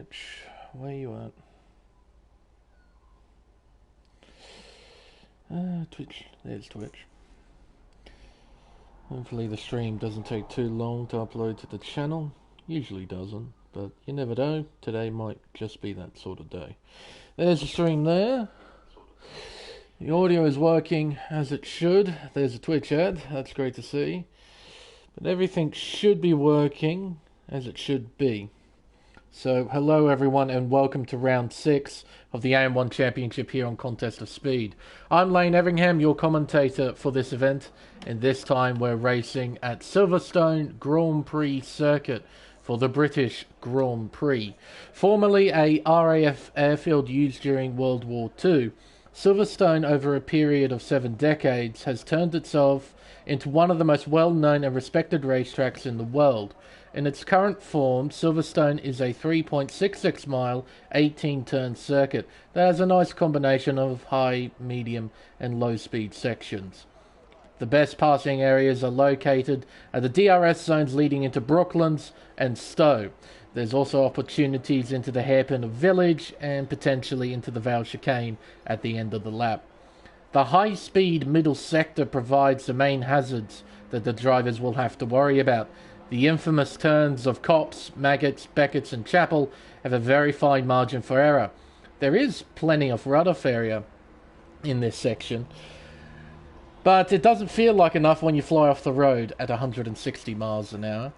Twitch, where you at? Twitch, there's Twitch. Hopefully the stream doesn't take too long to upload to the channel. Usually doesn't, but you never know. Today might just be that sort of day. There's the stream there. The audio is working as it should. There's a Twitch ad, that's great to see. But everything should be working as it should be. So, hello everyone and welcome to round 6 of the AM1 Championship here on Contest of Speed. I'm Lane Everingham, your commentator for this event, and this time we're racing at Silverstone Grand Prix circuit for the British Grand Prix. Formerly a RAF airfield used during World War II, Silverstone over a period of 7 decades has turned itself into one of the most well-known and respected racetracks in the world. In its current form, Silverstone is a 3.66 mile, 18-turn circuit that has a nice combination of high, medium and low speed sections. The best passing areas are located at the DRS zones leading into Brooklands and Stowe. There's also opportunities into the hairpin of Village and potentially into the Vale chicane at the end of the lap. The high-speed middle sector provides the main hazards that the drivers will have to worry about. The infamous turns of Copse, Maggots, Beckett's and Chapel have a very fine margin for error. There is plenty of run-off area in this section, but it doesn't feel like enough when you fly off the road at 160 miles an hour.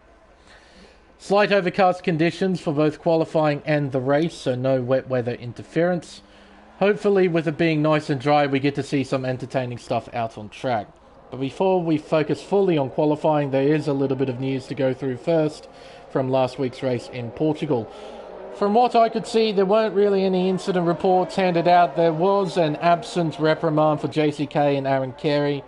Slight overcast conditions for both qualifying and the race, so no wet weather interference. Hopefully, with it being nice and dry, we get to see some entertaining stuff out on track. But before we focus fully on qualifying, there is a little bit of news to go through first from last week's race in Portugal. From what I could see, there weren't really any incident reports handed out. There was an absence reprimand for JCK and Aaron Carey,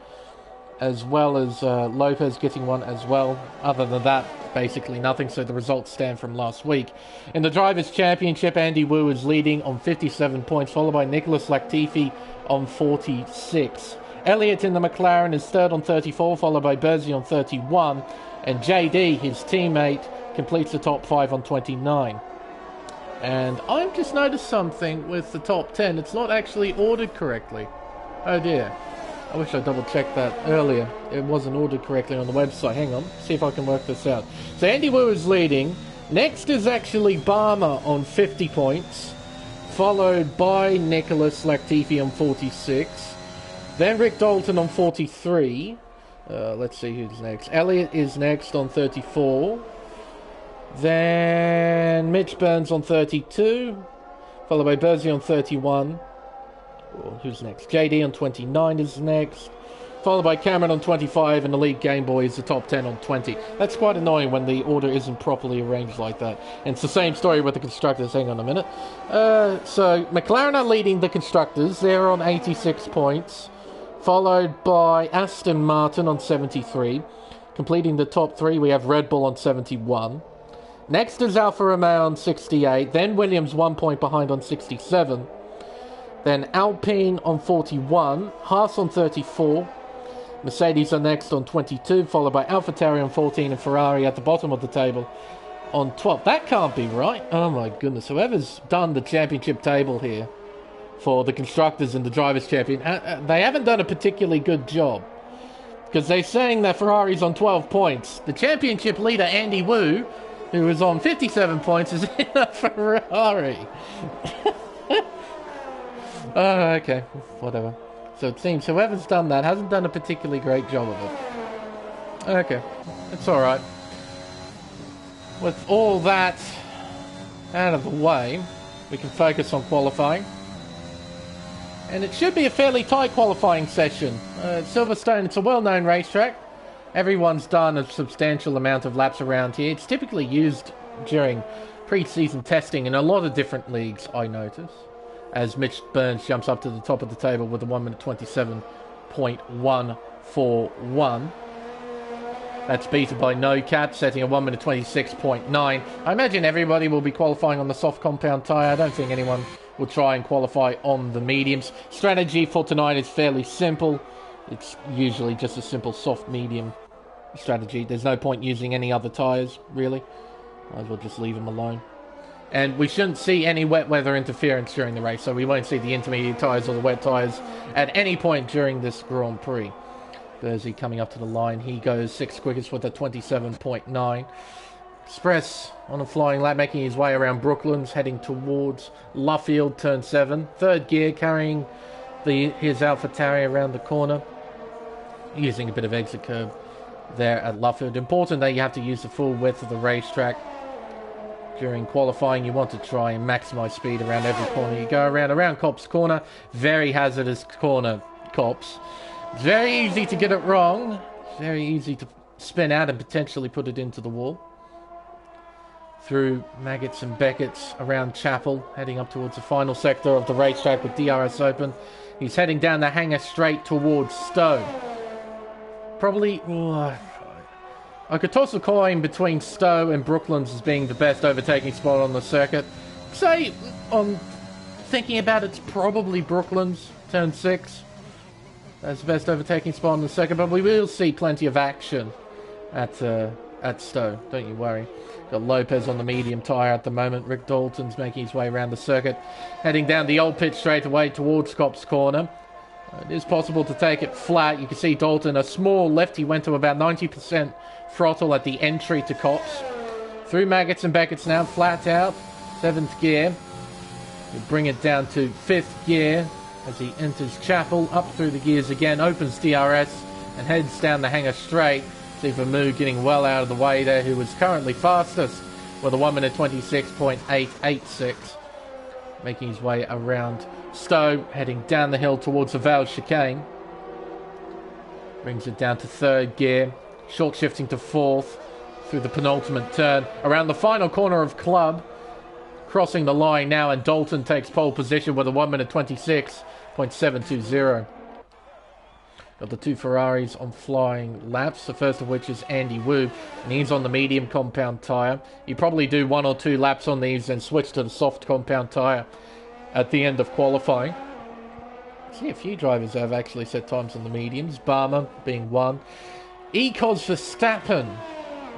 as well as Lopez getting one as well. Other than that, basically nothing, so the results stand from last week. In the Drivers' Championship, Andy Wu is leading on 57 points, followed by Nicholas Latifi on 46. Elliott in the McLaren is third on 34, followed by Berzi on 31, and JD, his teammate, completes the top 5 on 29. And I've just noticed something with the top 10. It's not actually ordered correctly. Oh dear. I wish I double-checked that earlier. It wasn't ordered correctly on the website. Hang on, see if I can work this out. So Andy Wu is leading. Next is actually Barmer on 50 points, followed by Nicholas Latifi on 46. Then Rick Dalton on 43. Let's see who's next. Elliott is next on 34. Then Mitch Burns on 32, followed by Berzi on 31. Who's next? JD on 29 is next, followed by Cameron on 25, and the lead Game Boy is the top 10 on 20. That's quite annoying when the order isn't properly arranged like that. And it's the same story with the constructors. Hang on a minute. So McLaren are leading the constructors. They're on 86 points, followed by Aston Martin on 73. Completing the top 3, we have Red Bull on 71. Next is Alfa Romeo on 68. Then Williams 1 point behind on 67. Then Alpine on 41, Haas on 34, Mercedes are next on 22, followed by AlphaTauri on 14, and Ferrari at the bottom of the table on 12. That can't be right. Oh my goodness. Whoever's done the championship table here for the Constructors and the Drivers' Champion, they haven't done a particularly good job. Because they're saying that Ferrari's on 12 points. The championship leader, Andy Wu, who is on 57 points, is in a Ferrari. Oh, okay. Whatever. So it seems whoever's done that hasn't done a particularly great job of it. Okay. It's alright. With all that out of the way, we can focus on qualifying. And it should be a fairly tight qualifying session. Silverstone, it's a well-known racetrack. Everyone's done a substantial amount of laps around here. It's typically used during pre-season testing in a lot of different leagues, I notice, as Mitch Burns jumps up to the top of the table with a 1 minute 27.141. That's beaten by No Cap, setting a 1 minute 26.9. I imagine everybody will be qualifying on the soft compound tyre. I don't think anyone will try and qualify on the mediums. Strategy for tonight is fairly simple. It's usually just a simple soft medium strategy. There's no point using any other tyres, really. Might as well just leave them alone. And we shouldn't see any wet weather interference during the race, so we won't see the intermediate tyres or the wet tyres at any point during this Grand Prix. Bursey coming up to the line. He goes 6th quickest with a 27.9. Express on a flying lap, making his way around Brooklands, heading towards Luffield, turn 7. 3rd gear, carrying his AlphaTauri around the corner, using a bit of exit curb there at Luffield. Important that you have to use the full width of the racetrack. During qualifying, you want to try and maximise speed around every corner. You go around Copse Corner. Very hazardous corner, Copse. It's very easy to get it wrong. It's very easy to spin out and potentially put it into the wall. Through Maggots and Beckett's, around Chapel, heading up towards the final sector of the racetrack with DRS open. He's heading down the hanger straight towards Stowe. Probably... I could toss a coin between Stowe and Brooklands as being the best overtaking spot on the circuit. Say, on thinking about it, it's probably Brooklands, turn 6. That's the best overtaking spot on the circuit, but we will see plenty of action at Stowe, don't you worry. Got Lopez on the medium tyre at the moment. Rick Dalton's making his way around the circuit, heading down the old pit straightaway towards Copse Corner. It is possible to take it flat. You can see Dalton, a small left. He went to about 90% throttle at the entry to Copse. Through Maggots and Beckett's now, flat out, 7th gear. He'll bring it down to 5th gear as he enters Chapel, up through the gears again, opens DRS and heads down the hanger straight. See Vermoo getting well out of the way there, who was currently fastest with a 1 minute 26.886. Making his way around Stowe, heading down the hill towards the Vale chicane. Brings it down to 3rd gear, short shifting to 4th through the penultimate turn. Around the final corner of Club, crossing the line now, and Dalton takes pole position with a 1 minute 26.720. Got the 2 Ferraris on flying laps, the first of which is Andy Wu, and he's on the medium compound tyre. You probably do 1 or 2 laps on these, then switch to the soft compound tyre at the end of qualifying. I see a few drivers that have actually set times on the mediums, Barmer being one. Ecos Verstappen,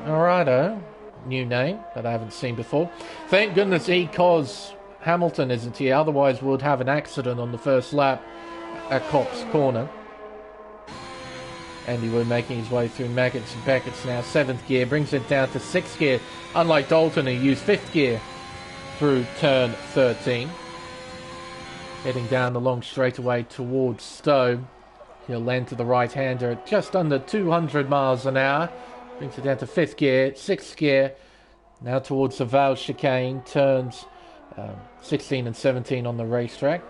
alrighto, new name that I haven't seen before. Thank goodness Ecos Hamilton isn't here, otherwise we'd have an accident on the first lap at Copse Corner. Andy Wu making his way through Maggots and Beckett's now, 7th gear, brings it down to 6th gear, unlike Dalton who used 5th gear through turn 13. Heading down the long straightaway towards Stowe. He'll enter the right-hander at just under 200 miles an hour. Brings it down to 5th gear, 6th gear, now towards the Vale chicane, turns 16 and 17 on the racetrack.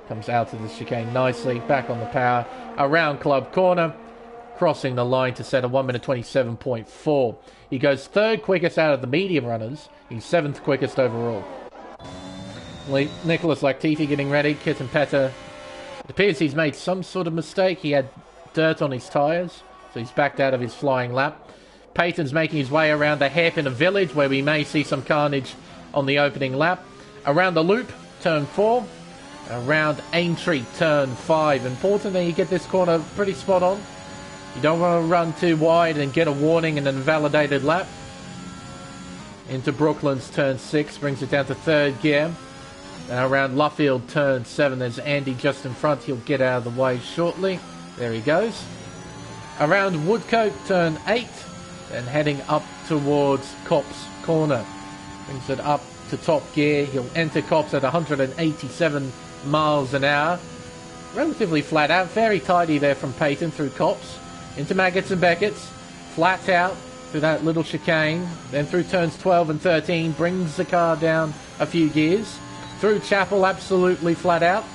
Comes out of the chicane nicely, back on the power, around Club Corner, crossing the line to set a 1 minute 27.4. He goes 3rd quickest out of the medium runners. He's 7th quickest overall. Nicholas Latifi getting ready, Kit and Petter. It appears he's made some sort of mistake. He had dirt on his tyres, so he's backed out of his flying lap. Payton's making his way around the hairpin of Village, where we may see some carnage on the opening lap. Around the loop, turn 4. Around Aintree, turn 5. Important that you get this corner pretty spot on. You don't want to run too wide and get a warning and an invalidated lap. Into Brooklands, turn 6, brings it down to 3rd gear. And around Luffield, turn 7, there's Andy just in front. He'll get out of the way shortly. There he goes. Around Woodcote, turn 8, and heading up towards Copse Corner. Brings it up to top gear. He'll enter Copse at 187 miles an hour. Relatively flat out, very tidy there from Payton through Copse. Into Maggots and Beckett's, flat out through that little chicane. Then through turns 12 and 13, brings the car down a few gears. Through Chapel, absolutely flat out.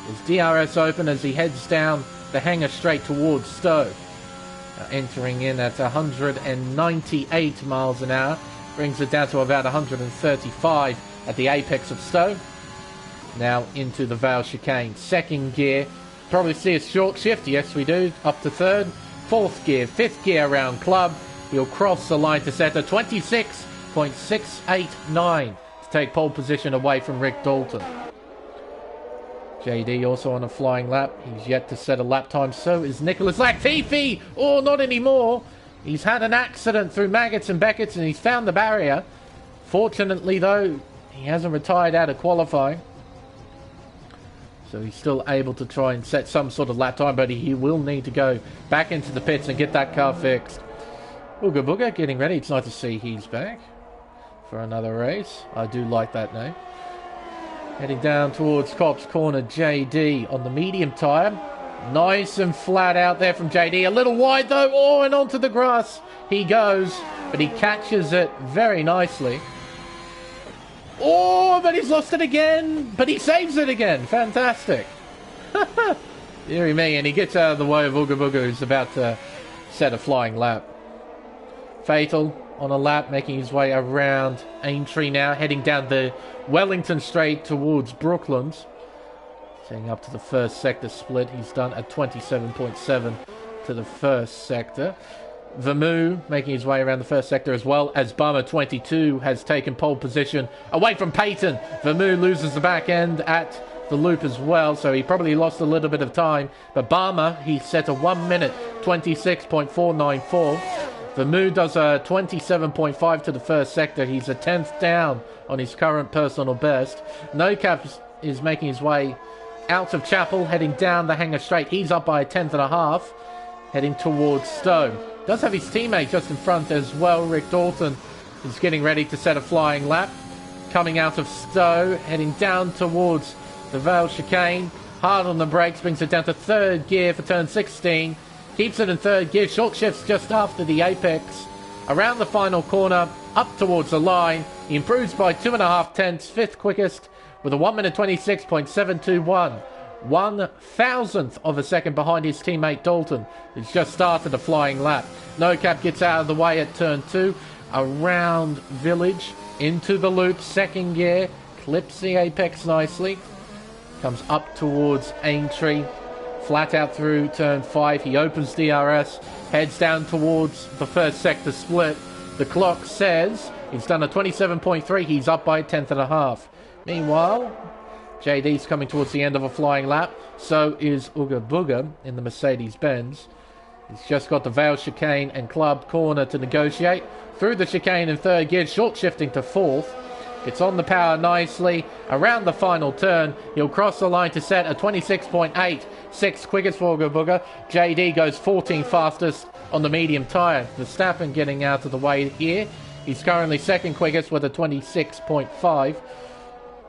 His DRS open as he heads down the hanger straight towards Stowe. Entering in at 198 miles an hour. Brings it down to about 135 at the apex of Stowe. Now into the Vale chicane. 2nd gear. Probably see a short shift. Yes, we do. Up to 3rd. 4th gear. 5th gear around Club. He'll cross the line to set a 26.689 to take pole position away from Rick Dalton. JD also on a flying lap. He's yet to set a lap time. So is Nicholas Latifi. Oh, not anymore. He's had an accident through Maggots and Beckett's and he's found the barrier. Fortunately, though, he hasn't retired out of qualifying. So he's still able to try and set some sort of lap time, but he will need to go back into the pits and get that car fixed. Ooga Booga getting ready. It's nice to see he's back for another race. I do like that name. Heading down towards Cops Corner, JD on the medium tyre. Nice and flat out there from JD. A little wide though. Oh, and onto the grass he goes, but he catches it very nicely. Oh, but he's lost it again. But he saves it again. Fantastic. Deary me. And he gets out of the way of Ooga Booga, who's about to set a flying lap. Fatal on a lap, making his way around Aintree now, heading down the Wellington Straight towards Brooklands. Setting up to the first sector split. He's done a 27.7 to the first sector. Vermoo making his way around the first sector, as well as Bummer 22 has taken pole position away from Peyton. Vermoo loses the back end at the loop as well, so he probably lost a little bit of time. But Bummer, he set a 1 minute 26.494. Vermoo does a 27.5 to the first sector. He's a 10th down on his current personal best. No Cap is making his way out of Chapel, heading down the Hangar Straight. He's up by a 10th and a half, heading towards Stowe. Does have his teammate just in front as well. Rick Dalton is getting ready to set a flying lap. Coming out of Stowe, heading down towards the Vale Chicane. Hard on the brakes, brings it down to third gear for turn 16. Keeps it in third gear, short shifts just after the apex. Around the final corner, up towards the line. He improves by 2.5 tenths, fifth quickest, with a 1 minute 26.721. 1,000th of a second behind his teammate Dalton, who's just started a flying lap. No Cap gets out of the way at turn 2, around Village, into the loop, second gear, clips the apex nicely, comes up towards Aintree, flat out through turn 5, he opens DRS, heads down towards the first sector split. The clock says he's done a 27.3, he's up by a 10th and a half. Meanwhile, JD's coming towards the end of a flying lap. So is Ooga Booga in the Mercedes-Benz. He's just got the Vale Chicane and Club Corner to negotiate. Through the chicane in third gear, short shifting to fourth. It's on the power nicely. Around the final turn, he'll cross the line to set a 26.8. Sixth quickest for Ooga Booga. JD goes 14th fastest on the medium tyre. Verstappen getting out of the way here. He's currently second quickest with a 26.5.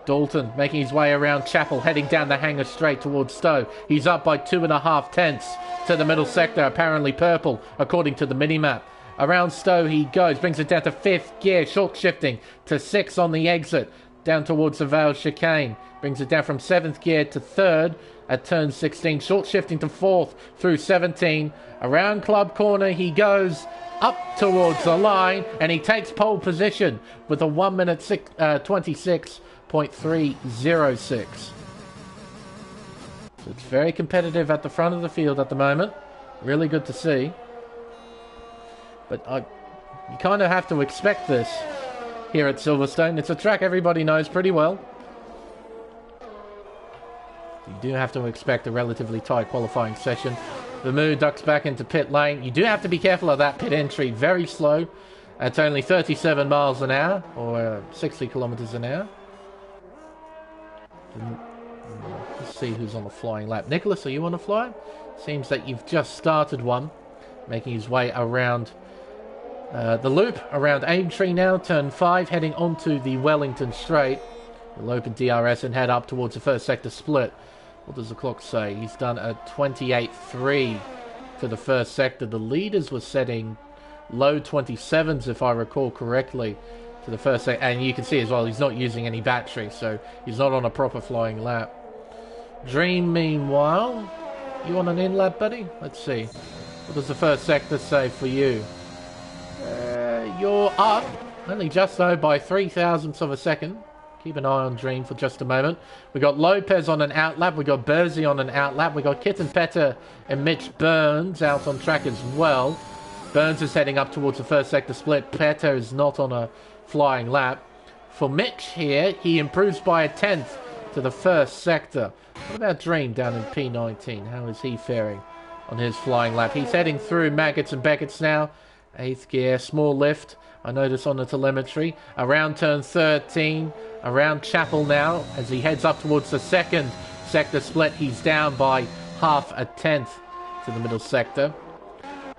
Dalton making his way around Chapel, heading down the Hangar Straight towards Stowe. He's up by 2.5 tenths to the middle sector, apparently purple, according to the minimap. Around Stowe he goes, brings it down to fifth gear, short shifting to 6 on the exit, down towards the Vale Chicane. Brings it down from 7th gear to 3rd at turn 16, short shifting to 4th through 17. Around Club Corner he goes, up towards the line, and he takes pole position with a 1 minute 26.306. So it's very competitive at the front of the field at the moment. Really good to see. But you kind of have to expect this here at Silverstone. It's a track everybody knows pretty well. You do have to expect a relatively tight qualifying session. The Moo ducks back into pit lane. You do have to be careful of that pit entry. Very slow. It's only 37 miles an hour, or 60 kilometers an hour. Let's see who's on the flying lap. Nicholas, are you on a fly? Seems that you've just started one, making his way around the loop, around Aintree now, turn 5, heading onto the Wellington Straight. He'll open DRS and head up towards the first sector split. What does the clock say? He's done a 28.3 to the first sector. The leaders were setting low 27s, if I recall correctly, to the first sector. And you can see as well, he's not using any battery, so he's not on a proper flying lap. Dream, meanwhile, you on an in lap, buddy? Let's see. What does the first sector say for you? You're up, only just though, by 0.003 of a second. Keep an eye on Dream for just a moment. We got Lopez on an outlap. We got Bursey on an outlap. We got Kitten Petter and Mitch Burns out on track as well. Burns is heading up towards the first sector split. Petter is not on a flying lap. For Mitch here, he improves by a 10th to the first sector. What about Dream down in P19? How is he faring on his flying lap? He's heading through Maggots and Beckett's now, 8th gear, small lift. I notice on the telemetry. Around turn 13, around Chapel now, as he heads up towards the second sector split. He's down by half a tenth to the middle sector.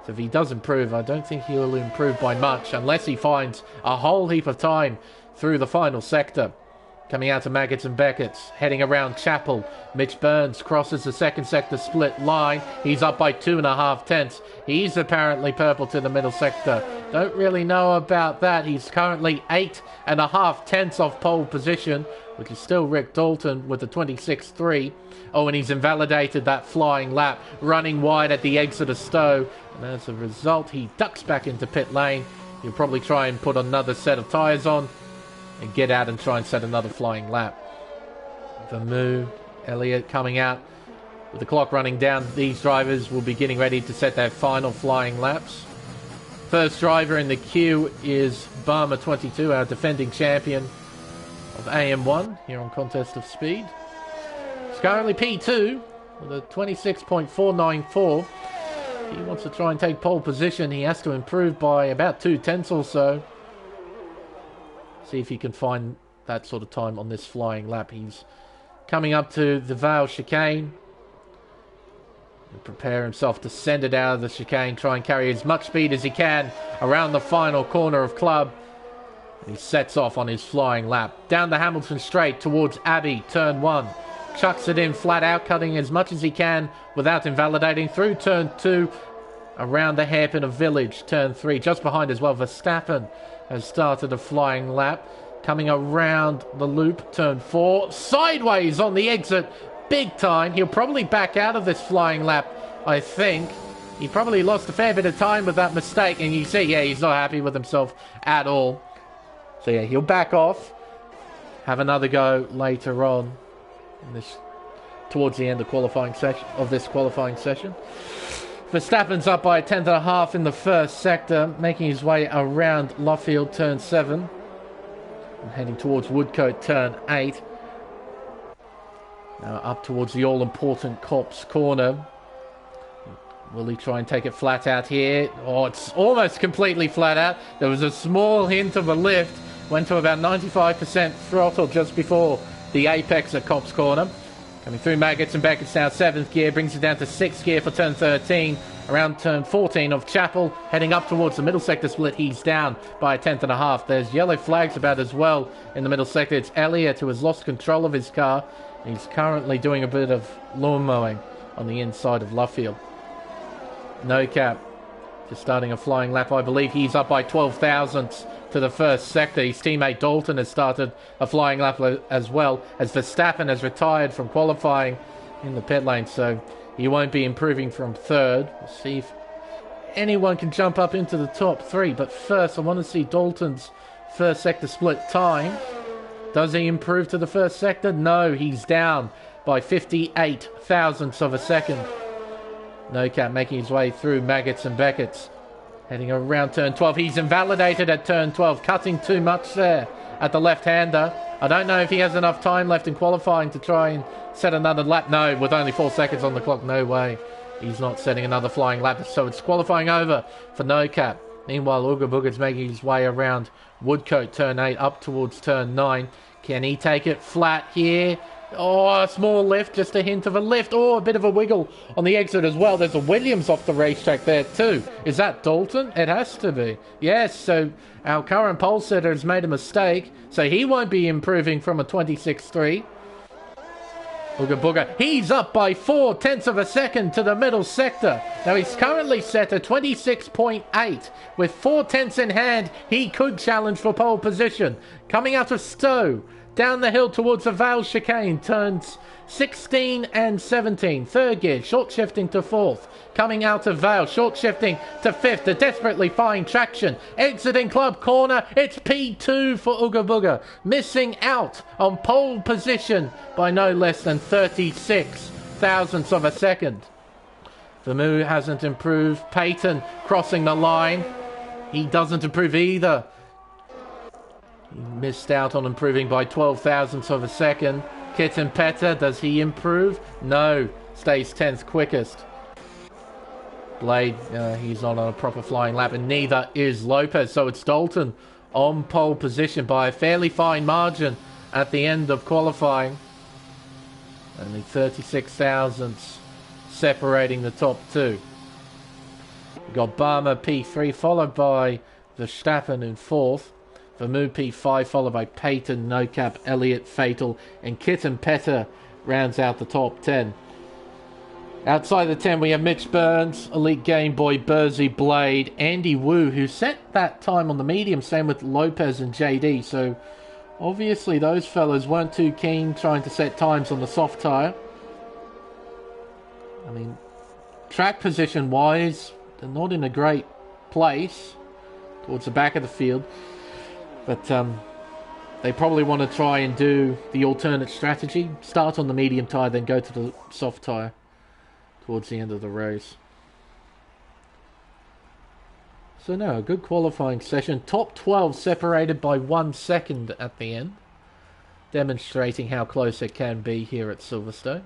So if he does improve, I don't think he'll improve by much, unless he finds a whole heap of time through the final sector. Coming out to Maggots and Beckett's, heading around Chapel. Mitch Burns crosses the second sector split line. He's up by 2.5 tenths. He's apparently purple to the middle sector. Don't really know about that. He's currently 8.5 tenths off pole position, which is still Rick Dalton with the 26.3. Oh, and he's invalidated that flying lap, running wide at the exit of Stowe. And as a result, he ducks back into pit lane. He'll probably try and put another set of tyres on and get out and try and set another flying lap. Vermoo, Elliott coming out with the clock running down. These drivers will be getting ready to set their final flying laps. First driver in the queue is Barmer 22, our defending champion of AM1 here on Contest of Speed. He's currently P2 with a 26.494. He wants to try and take pole position. He has to improve by about 2 tenths or so. See if he can find that sort of time on this flying lap. He's coming up to the Vale chicane. He'll prepare himself to send it out of the chicane. Try and carry as much speed as he can around the final corner of Club. And he sets off on his flying lap. Down the Hamilton Straight towards Abbey, turn 1. Chucks it in flat out, cutting as much as he can without invalidating. Through turn 2, around the hairpin of Village, turn 3. Just behind as well, Verstappen has started a flying lap. Coming around the loop, turn 4. Sideways on the exit, big time. He'll probably back out of this flying lap, I think. He probably lost a fair bit of time with that mistake. And you see, yeah, he's not happy with himself at all. So yeah, he'll back off. Have another go later on. Towards the end of this qualifying session. Verstappen's up by 1.5 in the first sector, making his way around Luffield, turn 7, and heading towards Woodcote, turn 8. Now up towards the all-important Copse corner. Will he try and take it flat out here? Oh, it's almost completely flat out. There was a small hint of a lift. Went to about 95% throttle just before the apex at Copse corner. Coming through Maggots and Beckett's now 7th gear, brings it down to 6th gear for turn 13. Around turn 14 of Chapel, heading up towards the middle sector split, he's down by 1.5. There's yellow flags about as well in the middle sector. It's Elliott who has lost control of his car. He's currently doing a bit of lawn mowing on the inside of Luffield. No cap, just starting a flying lap. I believe he's up by 12 thousandths to the first sector. His teammate Dalton has started a flying lap as well, as Verstappen has retired from qualifying in the pit lane, so he won't be improving from third. We'll see if anyone can jump up into the top 3, but first I want to see Dalton's first sector split time. Does he improve to the first sector? No, he's down by 58 thousandths of a second. No cap, making his way through Maggots and Beckett's. Heading around turn 12. He's invalidated at turn 12. Cutting too much there at the left-hander. I don't know if he has enough time left in qualifying to try and set another lap. No, with only 4 seconds on the clock, no way. He's not setting another flying lap. So it's qualifying over for No Cap. Meanwhile, Ooga Booga's making his way around Woodcote, turn 8, up towards turn 9. Can he take it flat here? Oh, a small lift, just a hint of a lift. Oh, a bit of a wiggle on the exit as well. There's a Williams off the racetrack there too. Is that Dalton? It has to be. Yes, so our current pole setter has made a mistake, so he won't be improving from a 26.3. Ooga Booga, he's up by 4 tenths of a second to the middle sector. Now he's currently set at 26.8. With 4 tenths in hand, he could challenge for pole position. Coming out of Stowe, down the hill towards the Vale chicane, turns 16 and 17. Third gear, short shifting to 4th. Coming out of Vale, short shifting to 5th to desperately find traction. Exiting Club corner, it's P2 for Ooga Booga. Missing out on pole position by no less than 36 thousandths of a second. Vermoo hasn't improved. Payton crossing the line. He doesn't improve either. He missed out on improving by 12 thousandths of a second. Kitten Petter, does he improve? No, stays 10th quickest. Blade, he's not on a proper flying lap, and neither is Lopez. So it's Dalton on pole position by a fairly fine margin at the end of qualifying. Only 36 thousandths separating the top two. We've got Barmer P3, followed by Verstappen in fourth. Vermeulen P5, followed by Payton, No Cap, Elliott, Fatal, and Kitten Petter rounds out the top 10. Outside the 10, we have Mitch Burns, Elite Game Boy, Bursey, Blade, Andy Wu, who set that time on the medium, same with Lopez and JD. So, obviously, those fellas weren't too keen trying to set times on the soft tyre. I mean, track position-wise, they're not in a great place towards the back of the field. But they probably want to try and do the alternate strategy. Start on the medium tyre, then go to the soft tyre towards the end of the race. So no, a good qualifying session. Top 12 separated by 1 second at the end, demonstrating how close it can be here at Silverstone.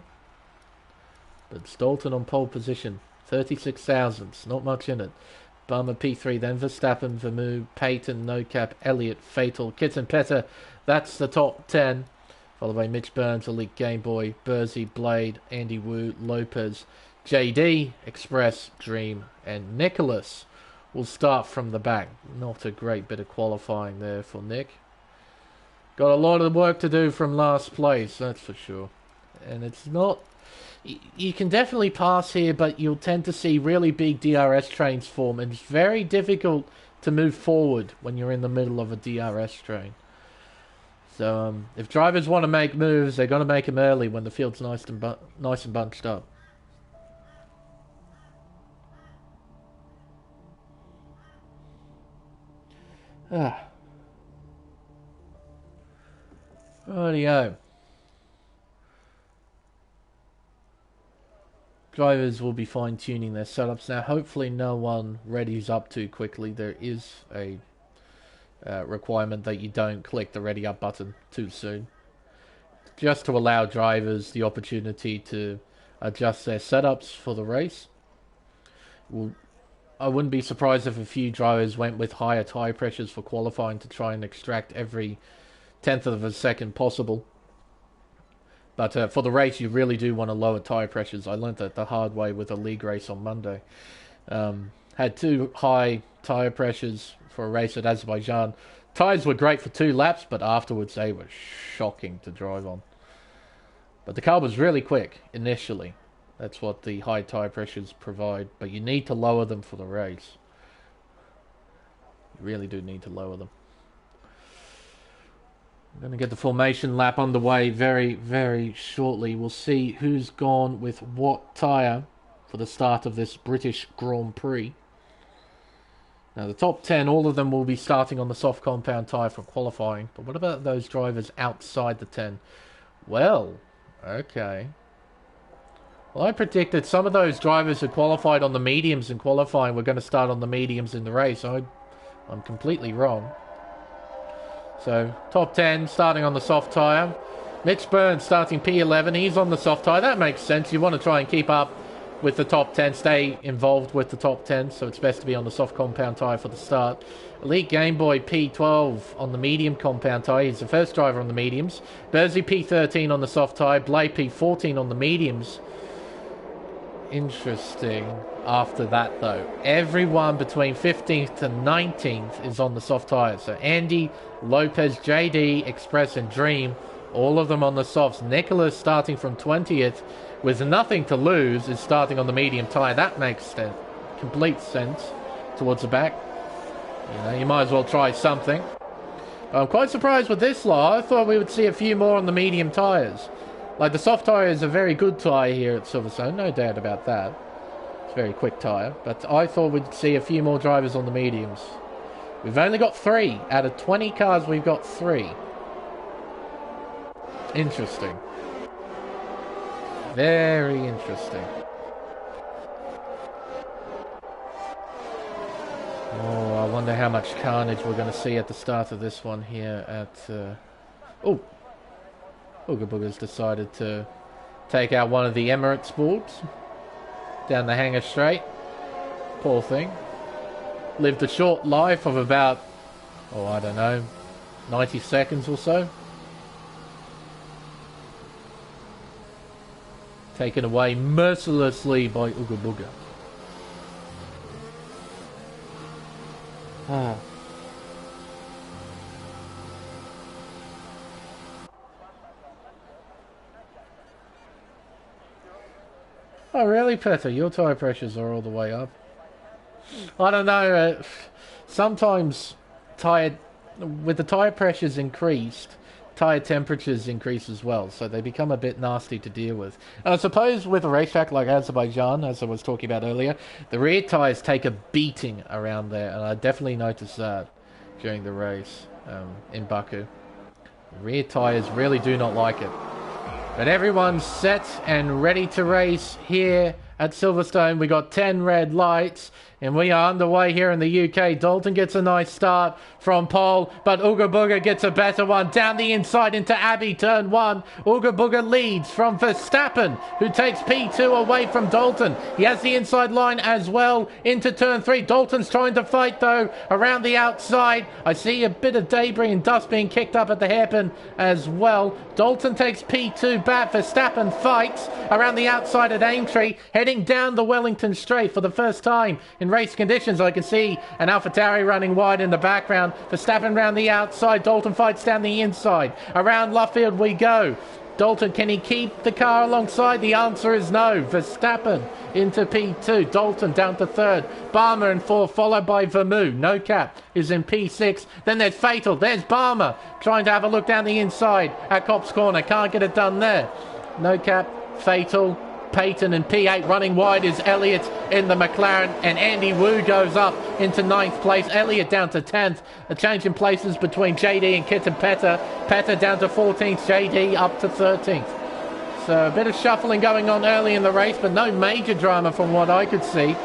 But Dalton on pole position, 36 thousandths, not much in it. Barmer P3, then Verstappen, Vermeulen, Payton, No Cap, Elliott, Fatal, Kitten Petter. That's the top 10. Followed by Mitch Burns, Elite Game Boy, Bursey, Blade, Andy Wu, Lopez, JD, Express, Dream, and Nicholas will start from the back. Not a great bit of qualifying there for Nick. Got a lot of work to do from last place, that's for sure. And it's not... You can definitely pass here, but you'll tend to see really big DRS trains form, and it's very difficult to move forward when you're in the middle of a DRS train. So, if drivers want to make moves, they're going to make them early when the field's nice and bunched up. Rightio. Drivers will be fine-tuning their setups now. Hopefully no one readies up too quickly. There is a requirement that you don't click the ready up button too soon, just to allow drivers the opportunity to adjust their setups for the race. I wouldn't be surprised if a few drivers went with higher tyre pressures for qualifying to try and extract every tenth of a second possible. But for the race, you really do want to lower tyre pressures. I learnt that the hard way with a league race on Monday. Had too high tyre pressures for a race at Azerbaijan. Tyres were great for 2 laps, but afterwards they were shocking to drive on. But the car was really quick initially. That's what the high tyre pressures provide. But you need to lower them for the race. You really do need to lower them. I'm going to get the formation lap underway very, very shortly. We'll see who's gone with what tyre for the start of this British Grand Prix. Now, the top 10, all of them will be starting on the soft compound tyre for qualifying. But what about those drivers outside the 10? Well, okay. Well, I predicted some of those drivers who qualified on the mediums in qualifying were going to start on the mediums in the race. I'm completely wrong. So, top 10, starting on the soft tyre. Mitch Burns starting P11. He's on the soft tyre. That makes sense. You want to try and keep up with the top 10, stay involved with the top 10, so it's best to be on the soft compound tyre for the start. Elite Game Boy P12 on the medium compound tyre. He's the first driver on the mediums. Bursey P13 on the soft tyre. Blade P14 on the mediums. Interesting. After that, though, everyone between 15th to 19th is on the soft tyre. So Andy, Lopez, JD, Express, and Dream, all of them on the softs. Nicholas starting from 20th with nothing to lose is starting on the medium tyre. That makes complete sense towards the back. You might as well try something. I'm quite surprised with this lot. I thought we would see a few more on the medium tyres. Like, the soft tyre is a very good tyre here at Silverstone, no doubt about that. It's a very quick tyre, but I thought we'd see a few more drivers on the mediums. We've only got 3. Out of 20 cars, we've got 3. Interesting. Very interesting. Oh, I wonder how much carnage we're going to see at the start of this one here at... Oh! Booger Booger's decided to take out one of the Emirates boards down the hangar straight. Poor thing. Lived a short life of about, oh, I don't know, 90 seconds or so. Taken away mercilessly by Ooga Booga. Ah. Oh really, Petter? Your tyre pressures are all the way up. I don't know, sometimes with the tyre pressures increased, tyre temperatures increase as well, so they become a bit nasty to deal with. And I suppose with a racetrack like Azerbaijan, as I was talking about earlier, the rear tyres take a beating around there, and I definitely noticed that during the race in Baku. The rear tyres really do not like it. But everyone's set and ready to race here at Silverstone. We got 10 red lights, and we are underway here in the UK. Dalton gets a nice start from pole, but Ooga Booga gets a better one. Down the inside into Abbey, turn 1. Ooga Booga leads from Verstappen, who takes P2 away from Dalton. He has the inside line as well into turn 3. Dalton's trying to fight, though, around the outside. I see a bit of debris and dust being kicked up at the hairpin as well. Dalton takes P2 back. Verstappen fights around the outside at Aintree, heading down the Wellington Straight for the first time in race conditions. I can see an AlphaTauri running wide in the background. Verstappen round the outside. Dalton fights down the inside. Around Luffield we go. Dalton, can he keep the car alongside? The answer is no. Verstappen into P2. Dalton down to 3rd. Barmer in 4th, followed by Vermeulen. No Cap is in P6. Then there's Fatal. There's Barmer trying to have a look down the inside at Copse Corner. Can't get it done there. No Cap, Fatal, Payton in P8. Running wide is Elliott in the McLaren, and Andy Wu goes up into 9th place. Elliott down to 10th. A change in places between JD and Kit and Petter. Petter down to 14th, JD up to 13th. So a bit of shuffling going on early in the race, but no major drama from what I could see.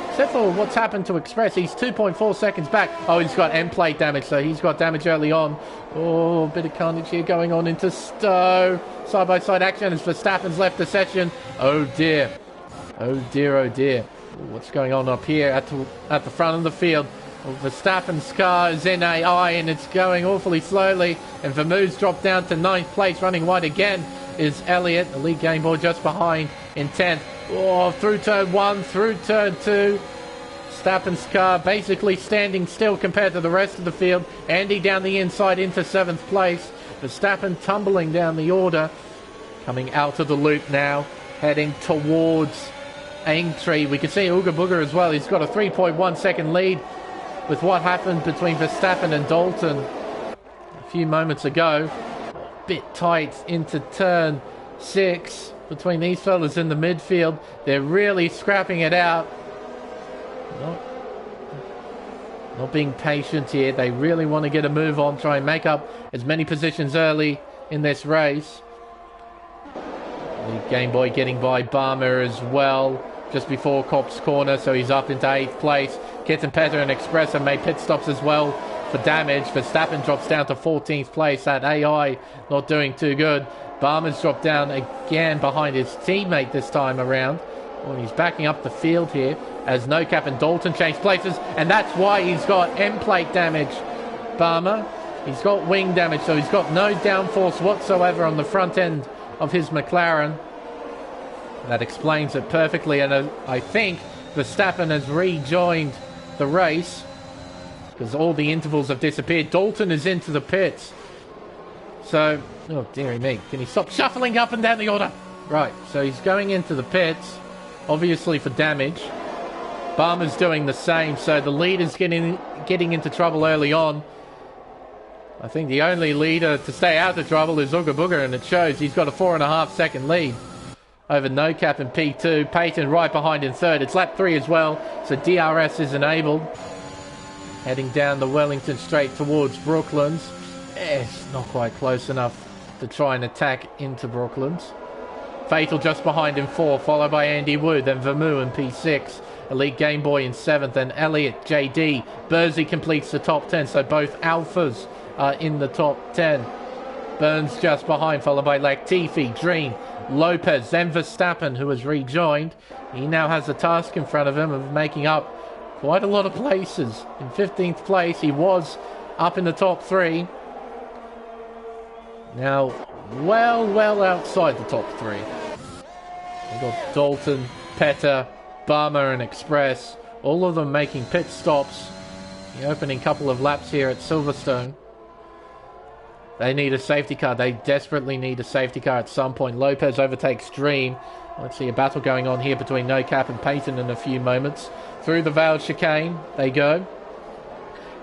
Except for what's happened to Express. He's 2.4 seconds back. Oh, he's got end plate damage, so he's got damage early on. Oh, a bit of carnage here going on into Stowe. Side-by-side action as Verstappen's left the session. Oh dear. Oh dear, oh dear. What's going on up here at the front of the field? Well, Verstappen's car is in AI and it's going awfully slowly. And Vermeulen's dropped down to 9th place. Running wide again is Elliott. The lead Game Boy just behind in 10th. Oh, through turn 1, through turn 2. Verstappen's car basically standing still compared to the rest of the field. Andy down the inside into 7th place. Verstappen tumbling down the order. Coming out of the loop now. Heading towards Aintree. We can see Ooga Booga as well. He's got a 3.1 second lead with what happened between Verstappen and Dalton a few moments ago. Bit tight into turn 6 between these fellas in the midfield. They're really scrapping it out. Not being patient here. They really want to get a move on, try and make up as many positions early in this race. The Game Boy getting by Barmer as well just before Copse Corner, so he's up into 8th place. Kit and Petter and Express have made pit stops as well for damage. Verstappen drops down to 14th place. That AI not doing too good. Barmer's dropped down again behind his teammate this time around. Well, he's backing up the field here as No Cap and Dalton change places, and that's why he's got end plate damage. Barmer, he's got wing damage, so he's got no downforce whatsoever on the front end of his McLaren. That explains it perfectly, and I think Verstappen has rejoined the race because all the intervals have disappeared. Dalton is into the pits. So, oh dearie me, can he stop shuffling up and down the order? Right, so he's going into the pits, obviously for damage. Barmer's doing the same, so the leader's getting into trouble early on. I think the only leader to stay out of trouble is Ooga Booga, and it shows. He's got a 4.5 second lead over No Cap in P2. Payton right behind in 3rd. It's lap 3 as well, so DRS is enabled. Heading down the Wellington Straight towards Brooklands. It's not quite close enough to try and attack into Brooklands. Fatal just behind in 4, followed by Andy Wood, then Vermeulen in P6. Elite Game Boy in 7th, and Elliott, JD. Bursey completes the top 10, so both Alphas are in the top 10. Burns just behind, followed by Latifi, Dream, Lopez, then Verstappen, who has rejoined. He now has a task in front of him of making up quite a lot of places. In 15th place, he was up in the top 3. Now, well outside the top 3. We've got Dalton, Petter, Barmer and Express, all of them making pit stops. The opening couple of laps here at Silverstone. They need a safety car. They desperately need a safety car at some point. Lopez overtakes Dream. Let's see a battle going on here between No Cap and Peyton in a few moments. Through the Vale chicane they go.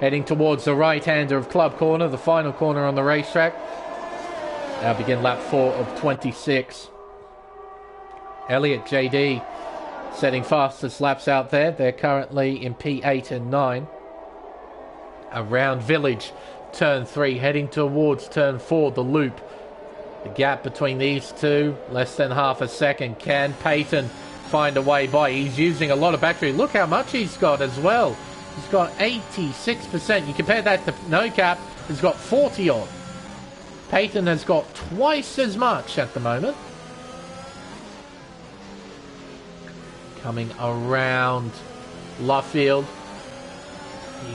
Heading towards the right-hander of Club Corner, the final corner on the racetrack. Now begin lap 4 of 26. Elliott, JD setting fastest laps out there. They're currently in P8 and 9. Around Village, turn 3, heading towards turn 4, the loop. The gap between these two, less than half a second. Can Peyton find a way by? He's using a lot of battery. Look how much he's got as well. He's got 86%. You compare that to No Cap, who's got 40 on. Peyton has got twice as much at the moment. Coming around Luffield.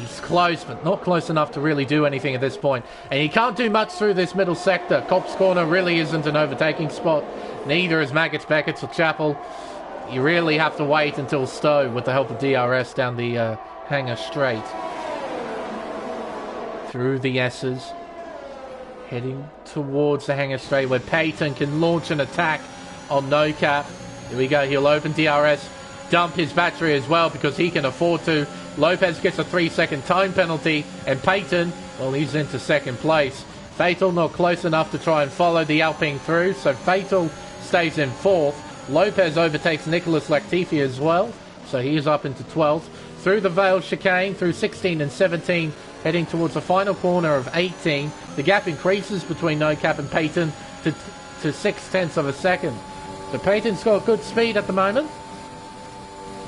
He's close, but not close enough to really do anything at this point. And he can't do much through this middle sector. Cops Corner really isn't an overtaking spot. Neither is Maggots, Beckett's or Chapel. You really have to wait until Stowe with the help of DRS down the Hangar Straight. Through the S's. Heading towards the Hangar Straight where Peyton can launch an attack on No Cap. Here we go. He'll open DRS. Dump his battery as well because he can afford to. Lopez gets a 3-second time penalty, and Peyton, well, he's into second place. Fatal not close enough to try and follow the Alpine through, so Fatal stays in 4th. Lopez overtakes Nicholas Latifi as well, so he is up into 12th. Through the Vale chicane, through 16 and 17, heading towards the final corner of 18. The gap increases between No Cap and Peyton to 0.6 of a second. So Peyton's got good speed at the moment.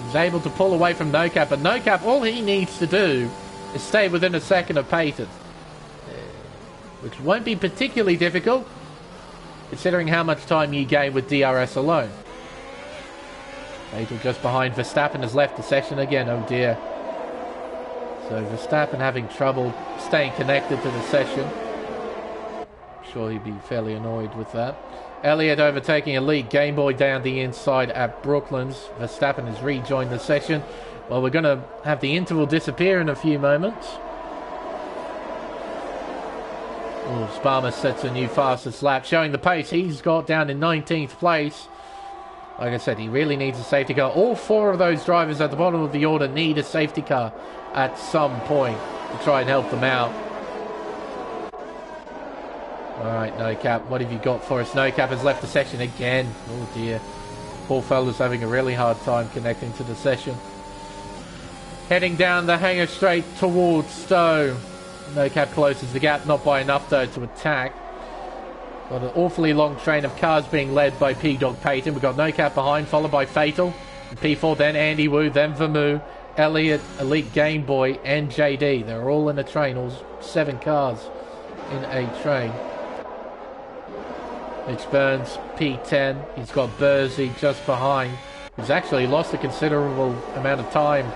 He's able to pull away from No Cap, but No Cap, all he needs to do is stay within a second of Peyton, which won't be particularly difficult considering how much time you gain with DRS alone. Fatal just behind Verstappen has left the session again, oh dear. So Verstappen having trouble staying connected to the session. I'm sure he'd be fairly annoyed with that. Elliott overtaking Elite Game Boy down the inside at Brooklands. Verstappen has rejoined the session. Well, we're going to have the interval disappear in a few moments. Sparma sets a new fastest lap, showing the pace he's got down in 19th place. Like I said, he really needs a safety car. All 4 of those drivers at the bottom of the order need a safety car at some point to try and help them out. Alright, No Cap, what have you got for us? No Cap has left the session again. Oh dear. Poor fella's having a really hard time connecting to the session. Heading down the Hangar Straight towards Stowe. No Cap closes the gap, not by enough though to attack. Got an awfully long train of cars being led by P-Dog Peyton. We've got No Cap behind, followed by Fatal. P4, then Andy Wu, then Vermoo, Elliott, Elite Game Boy, and JD. They're all in a train, all 7 cars in a train. Mitch Burns, P10. He's got Bursey just behind. He's actually lost a considerable amount of time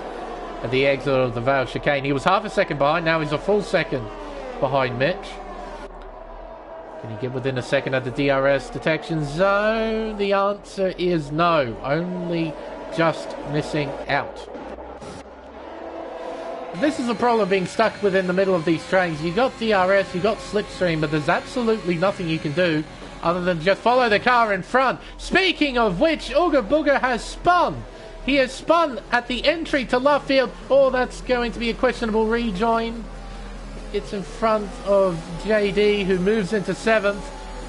at the exit of the Vale chicane. He was half a second behind, now he's a full second behind Mitch. Can he get within a second at the DRS detection zone? The answer is no. Only just missing out. This is a problem being stuck within the middle of these trains. You got DRS, you got slipstream, but there's absolutely nothing you can do other than just follow the car in front. Speaking of which, Ooga Booga has spun. He has spun at the entry to Luffield. Oh, that's going to be a questionable rejoin. It's in front of JD, who moves into 7th.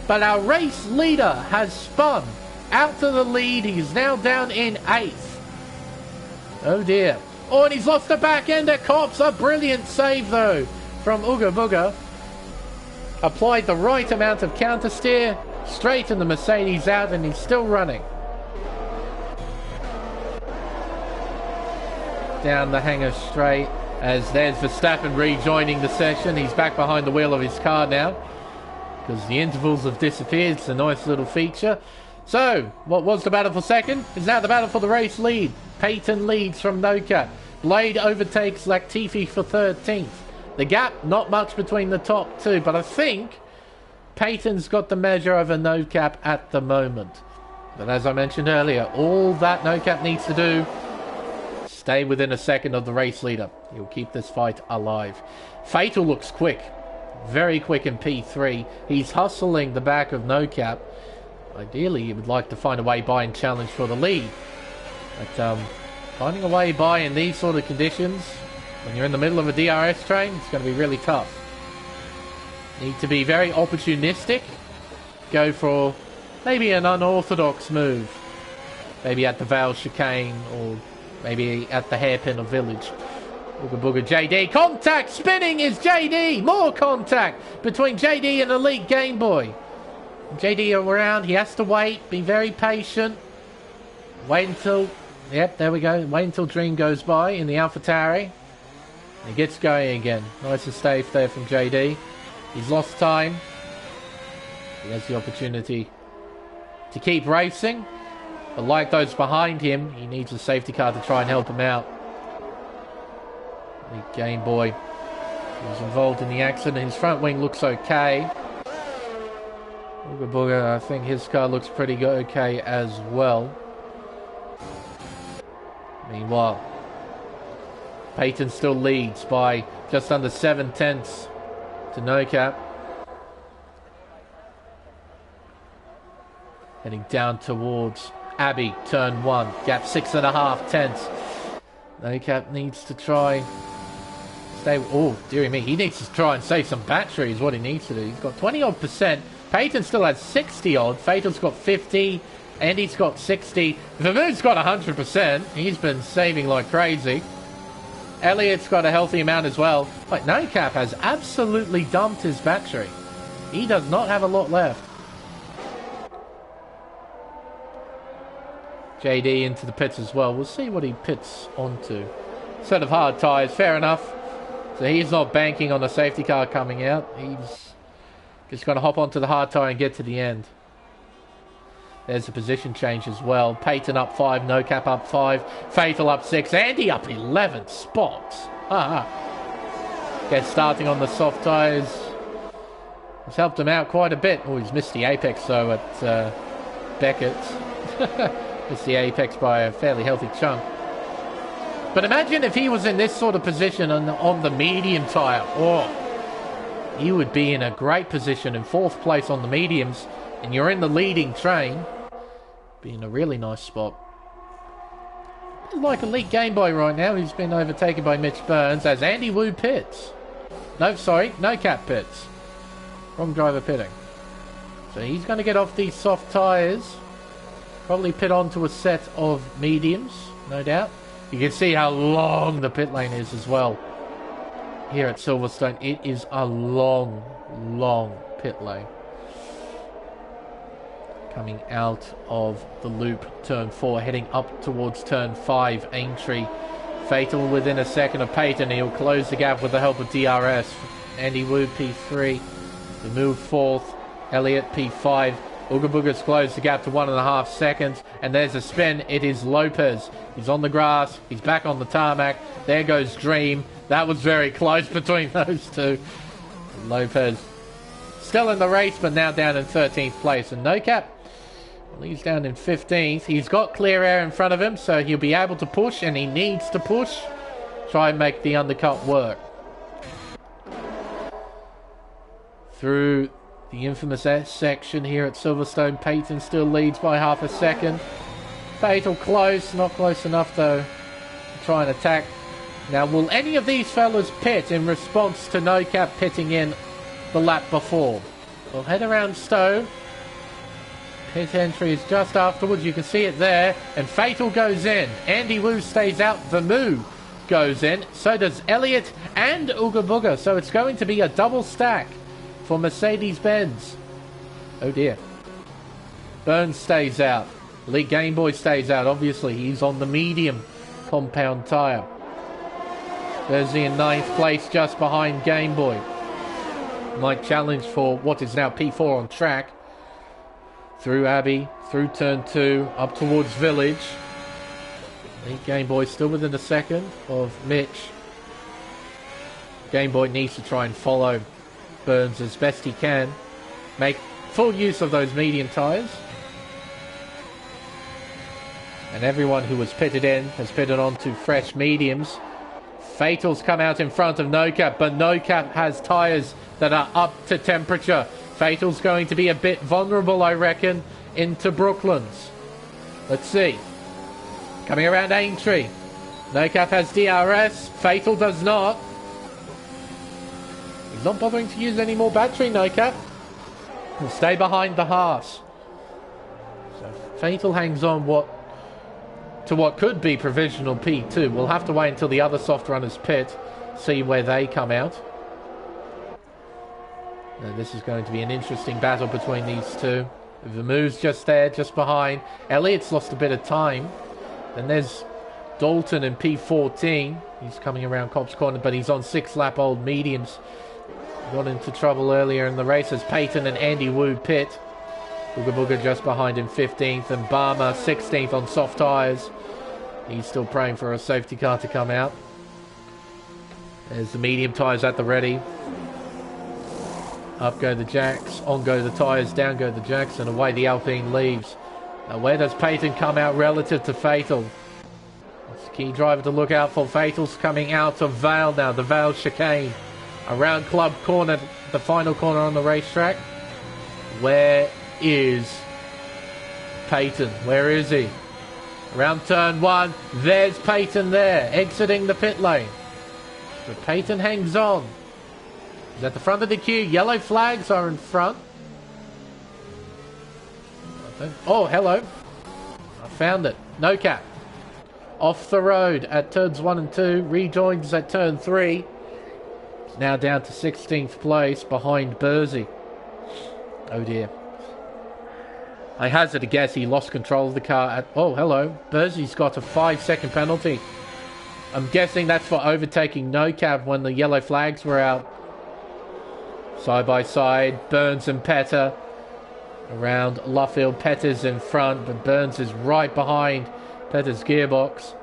But our race leader has spun out to the lead. He's now down in 8th. Oh dear. Oh, and he's lost the back end at Cops. A brilliant save, though, from Ooga Booga. Applied the right amount of counter steer, straightened the Mercedes out, and he's still running. Down the Hangar Straight, as there's Verstappen rejoining the session. He's back behind the wheel of his car now, because the intervals have disappeared. It's a nice little feature. So, what was the battle for second is now the battle for the race lead. Peyton leads from No Cap. Blade overtakes Latifi for 13th. The gap, not much between the top two, but I think Peyton's got the measure over No Cap at the moment. But as I mentioned earlier, all that No Cap needs to do, stay within a second of the race leader. He'll keep this fight alive. Fatal looks quick. Very quick in P3. He's hustling the back of No Cap. Ideally, he would like to find a way by and challenge for the lead. But finding a way by in these sort of conditions, when you're in the middle of a DRS train, it's going to be really tough. Need to be very opportunistic. Go for maybe an unorthodox move. Maybe at the Vale Chicane or maybe at the hairpin of Village. Booga Booga JD. Contact! Spinning is JD! More contact between JD and Elite Game Boy. JD around. He has to wait. Be very patient. Wait until... Yep, there we go. Wait until Dream goes by in the AlphaTauri. He gets going again. Nice and safe there from JD. He's lost time. He has the opportunity to keep racing. But like those behind him, he needs a safety car to try and help him out. The Game Boy was involved in the accident. His front wing looks okay. Booga Booga, I think his car looks pretty good, okay as well. Meanwhile, Peyton still leads by just under 7/10 to No Cap. Heading down towards Abbey, turn 1. Gap 6.5 tenths. No Cap needs to try... Oh, dearie me. He needs to try and save some battery is what he needs to do. He's got 20-odd%. Peyton still has 60-odd. Fatal's got 50. Andy's got 60. Vermouth's got 100%. He's been saving like crazy. Elliot's got a healthy amount as well. Like, No Cap has absolutely dumped his battery. He does not have a lot left. JD into the pits as well. We'll see what he pits onto. Set of hard tyres. Fair enough. So he's not banking on a safety car coming out. He's just going to hop onto the hard tyre and get to the end. There's a position change as well. Peyton up 5, No Cap up 5, Fatal up 6, Andy up 11 spots. Gets starting on the soft tyres. It's helped him out quite a bit. Oh, he's missed the apex though at Beckett. Missed the apex by a fairly healthy chunk. But imagine if he was in this sort of position on the medium tyre. Oh, he would be in a great position in 4th place on the mediums. And you're in the leading train. Be in a really nice spot. Like Elite Game Boy right now. He's been overtaken by Mitch Burns as Andy Wu pits. No, sorry. No Cap pits. Wrong driver pitting. So he's going to get off these soft tyres. Probably pit onto a set of mediums. No doubt. You can see how long the pit lane is as well. Here at Silverstone. It is a long, long pit lane. Coming out of the loop, turn 4, heading up towards turn 5, Aintree. Fatal within a second of Peyton. He'll close the gap with the help of DRS. Andy Wu P3. We move 4th. Elliott P5. Ooga Booga's closed the gap to 1.5 seconds. And there's a spin. It is Lopez. He's on the grass. He's back on the tarmac. There goes Dream. That was very close between those two. Lopez still in the race, but now down in 13th place. And No Cap, he's down in 15th. He's got clear air in front of him, so he'll be able to push, and he needs to push. Try and make the undercut work. Through the infamous section here at Silverstone, Peyton still leads by half a second. Fatal close, not close enough though. Try and attack. Now, will any of these fellas pit in response to No Cap pitting in the lap before? We'll head around Stowe. Pit entry is just afterwards. You can see it there. And Fatal goes in. Andy Wu stays out. Vermouth goes in. So does Elliott and Ooga Booga. So it's going to be a double stack for Mercedes-Benz. Oh dear. Burns stays out. Elite Game Boy stays out. Obviously, he's on the medium compound tyre. There's in 9th place just behind Game Boy. Might challenge for what is now P4 on track. Through Abbey, through turn 2, up towards Village. I think Game Boy still within a second of Mitch. Game Boy needs to try and follow Burns as best he can. Make full use of those medium tyres. And everyone who was pitted in has pitted on to fresh mediums. Fatal's come out in front of NoCap, but NoCap has tyres that are up to temperature. Fatal's going to be a bit vulnerable, I reckon, into Brooklands. Let's see. Coming around Aintree. NoCap has DRS. Fatal does not. He's not bothering to use any more battery, NoCap. He'll stay behind the Haas. So Fatal hangs on to what could be provisional P2. We'll have to wait until the other soft runners pit, see where they come out. Now, this is going to be an interesting battle between these two. Vermouth's just there, just behind. Elliott's lost a bit of time. Then there's Dalton in P14. He's coming around Cops Corner, but he's on 6-lap-old mediums. Got into trouble earlier in the race as Peyton and Andy Wu pit. Booga Booga just behind him 15th, and Barmer 16th on soft tyres. He's still praying for a safety car to come out. There's the medium tyres at the ready. Up go the jacks, on go the tyres, down go the jacks, and away the Alpine leaves. Now where does Peyton come out relative to Fatal? That's the key driver to look out for. Fatal's coming out of Vale now, the Vale chicane. Around Club Corner, the final corner on the racetrack. Where is Peyton? Where is he? Around turn 1, there's Peyton there, exiting the pit lane. But Peyton hangs on. He's at the front of the queue. Yellow flags are in front. Oh, hello. I found it. NoCap. Off the road at turns 1 and 2. Rejoins at turn 3. Now down to 16th place behind Bursey. Oh dear. I hazard a guess he lost control of the car at... Oh, hello. Bursey's got a 5-second penalty. I'm guessing that's for overtaking NoCap when the yellow flags were out. Side by side, Burns and Petter. Around Luffield, Petter's in front, but Burns is right behind Petter's gearbox.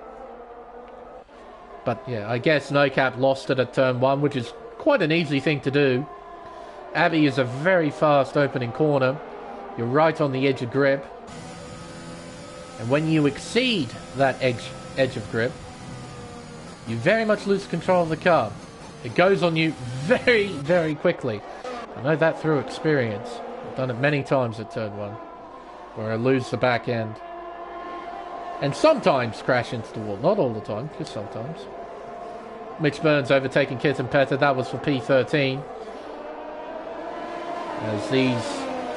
But yeah, I guess NoCap lost it at turn 1, which is quite an easy thing to do. Abbey is a very fast opening corner. You're right on the edge of grip. And when you exceed that edge of grip, you very much lose control of the car. It goes on you very, very quickly. I know that through experience. I've done it many times at turn 1, where I lose the back end. And sometimes crash into the wall. Not all the time, just sometimes. Mitch Burns overtaking Kit and Petter. That was for P13. As these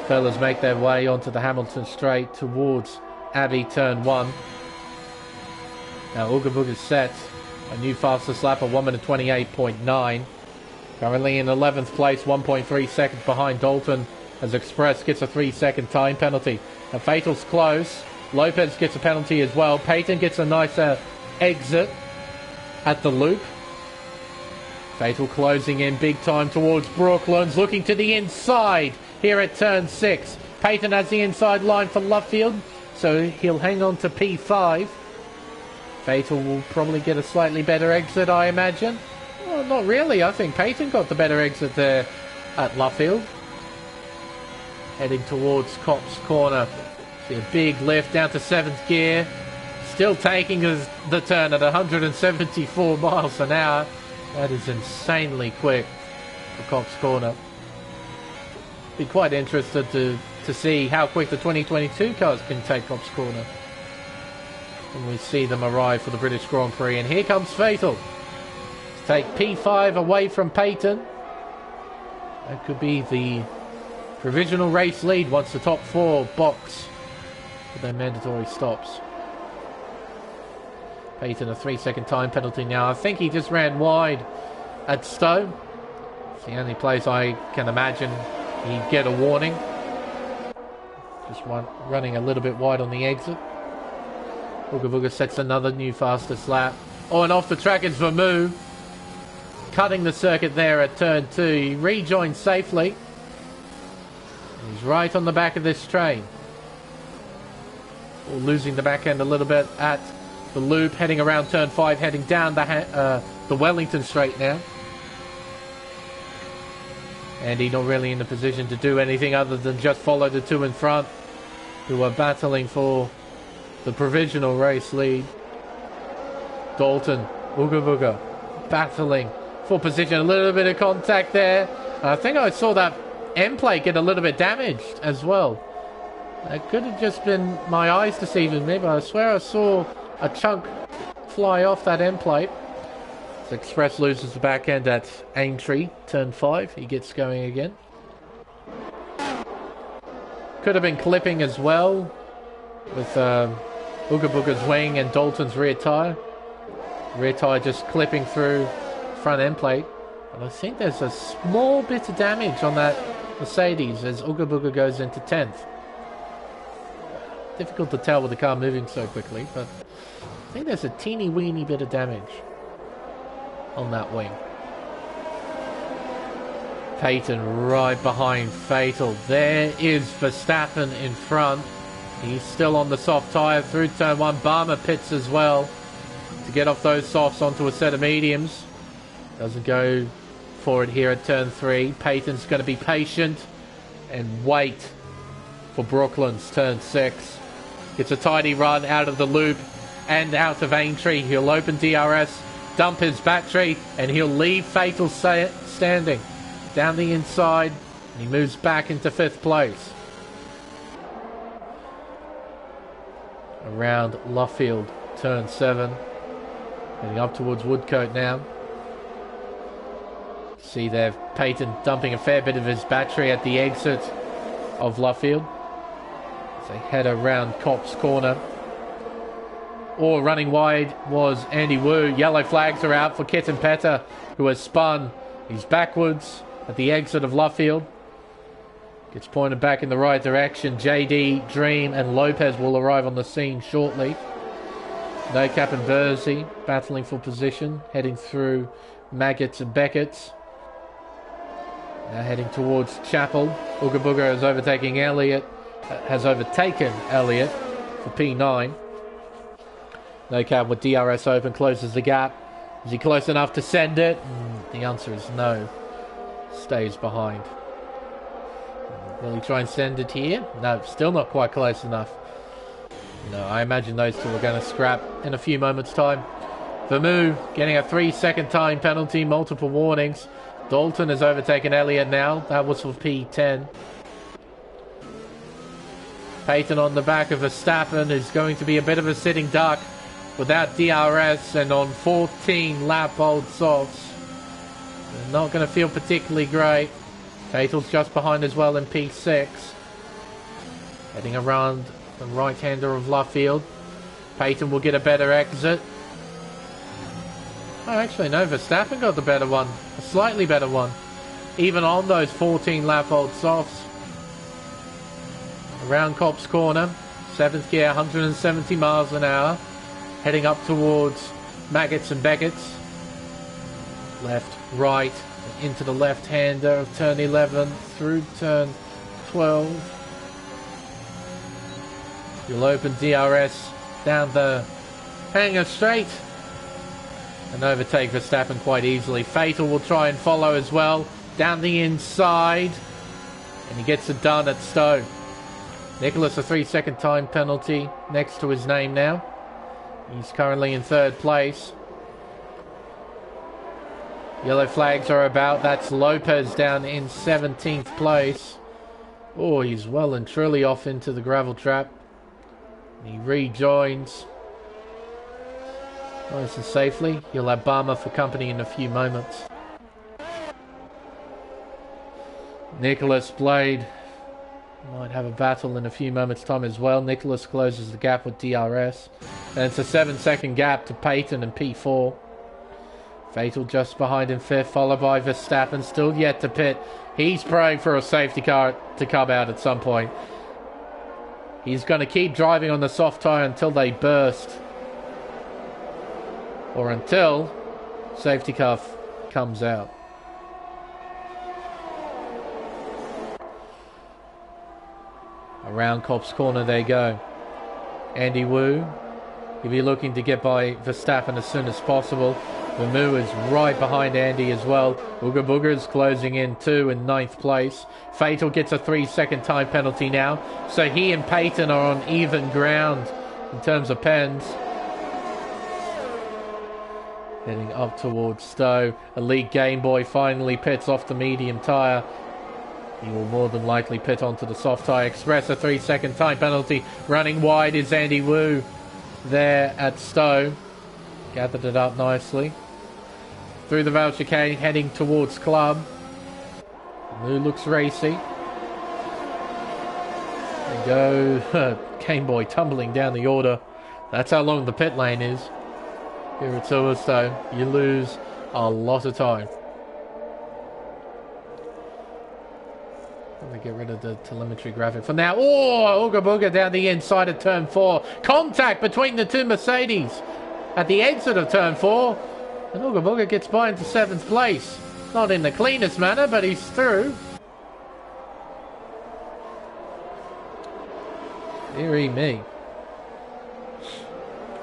fellas make their way onto the Hamilton Straight towards Abbey turn 1. Now Ooga Booga's set a new fastest lap of 1 minute 28.9. Currently in 11th place, 1.3 seconds behind Dalton, as Express gets a 3-second time penalty. Now Fatal's close. Lopez gets a penalty as well. Peyton gets a nicer exit at the loop. Fatal closing in big time towards Brooklands, looking to the inside here at turn 6. Peyton has the inside line for Luffield, so he'll hang on to P5. Fatal will probably get a slightly better exit, I imagine. Well, not really. I think Peyton got the better exit there at Luffield. Heading towards Cops Corner. See a big lift down to 7th gear. Still taking the turn at 174 miles an hour. That is insanely quick for Cops Corner. Be quite interested to see how quick the 2022 cars can take Cops Corner when we see them arrive for the British Grand Prix. And here comes Fatal to take P5 away from Peyton. That could be the provisional race lead once the top 4 box for their mandatory stops. Peyton a 3-second time penalty now. I think he just ran wide at Stowe. It's the only place I can imagine he'd get a warning. Just running a little bit wide on the exit. Ooga Booga sets another new fastest lap. Oh, and off the track is Vermouth. Cutting the circuit there at turn 2. He rejoins safely. He's right on the back of this train. Losing the back end a little bit at the loop, heading around turn 5, heading down the Wellington straight now. Andy not really in the position to do anything other than just follow the two in front, who are battling for the provisional race lead. Dalton, Ooga Booga, battling for position. A little bit of contact there. I think I saw that end plate get a little bit damaged as well. It could have just been my eyes deceiving me, but I swear I saw a chunk fly off that end plate. So Express loses the back end at Aintree, turn 5. He gets going again. Could have been clipping as well with Ooga Booga's wing and Dalton's rear tyre. Rear tyre just clipping through front end plate. And I think there's a small bit of damage on that Mercedes as Ooga Booga goes into 10th. Difficult to tell with the car moving so quickly, but I think there's a teeny weeny bit of damage on that wing. Peyton right behind Fatal. There is Verstappen in front. He's still on the soft tyre through turn 1. Barmer pits as well to get off those softs onto a set of mediums. Doesn't go for it here at turn 3. Peyton's going to be patient and wait for Brooklands turn 6. Gets a tidy run out of the loop and out of Aintree. He'll open DRS, dump his battery, and he'll leave Fatal standing down the inside. And he moves back into 5th place. Around Luffield, turn 7. Heading up towards Woodcote now. See there, Peyton dumping a fair bit of his battery at the exit of Luffield. As they head around Copse Corner. Or running wide was Andy Wu. Yellow flags are out for Kitten Petter, who has spun. He's backwards at the exit of Luffield. Gets pointed back in the right direction. JD, Dream and Lopez will arrive on the scene shortly. No Cap and Bursey battling for position, heading through Maggots and Beckett's. Now heading towards Chapel. Ooga Booga is overtaken Elliott for P9. No Cap with DRS open, closes the gap. Is he close enough to send it? The answer is no. Stays behind. Will he try and send it here? No, still not quite close enough. No, I imagine those two are going to scrap in a few moments' time. Vermeulen getting a 3-second time penalty, multiple warnings. Dalton has overtaken Elliott now. That was for P10. Peyton on the back of Verstappen is going to be a bit of a sitting duck without DRS and on 14 lap old softs. They're not going to feel particularly great. Fatal's just behind as well in P6. Heading around the right-hander of Luffield. Peyton will get a better exit. Oh, actually, no, Verstappen got the better one. A slightly better one. Even on those 14 lap old softs. Around Copse Corner. 7th gear, 170 miles an hour. Heading up towards Maggots and Beckett's. Left, right, into the left-hander of turn 11 through turn 12. You'll open DRS down the hanger straight and overtake Verstappen quite easily. Fatal will try and follow as well down the inside, and he gets it done at Stowe. Nicholas, a 3-second time penalty next to his name now. He's currently in 3rd place. Yellow flags are about. That's Lopez down in 17th place. Oh, he's well and truly off into the gravel trap. He rejoins nice and safely. He'll have Barmer for company in a few moments. Nicholas Blade might have a battle in a few moments' time as well. Nicholas closes the gap with DRS. And it's a 7-second gap to Peyton and P4. Fatal just behind in 5th, followed by Verstappen, still yet to pit. He's praying for a safety car to come out at some point. He's going to keep driving on the soft tyre until they burst. Or until safety car comes out. Around Copse Corner they go. Andy Wu He'll be looking to get by Verstappen as soon as possible. Vermoo is right behind Andy as well. Ooga Booga is closing in too in 9th place. Fatal gets a 3-second time penalty now. So he and Peyton are on even ground in terms of pens. Heading up towards Stowe. Elite Game Boy finally pits off the medium tyre. He will more than likely pit onto the soft tyre. Express a 3-second time penalty. Running wide is Andy Wu there at Stowe. Gathered it up nicely. Through the Vale chicane, heading towards Club. Wu looks racy. There go. Game Boy tumbling down the order. That's how long the pit lane is. Here at Silverstone, you lose a lot of time. Let me get rid of the telemetry graphic for now. Oh, Ooga Booga down the inside of turn 4. Contact between the two Mercedes at the exit of turn 4. And Ooga Booga gets by into 7th place. Not in the cleanest manner, but he's through. Deary me.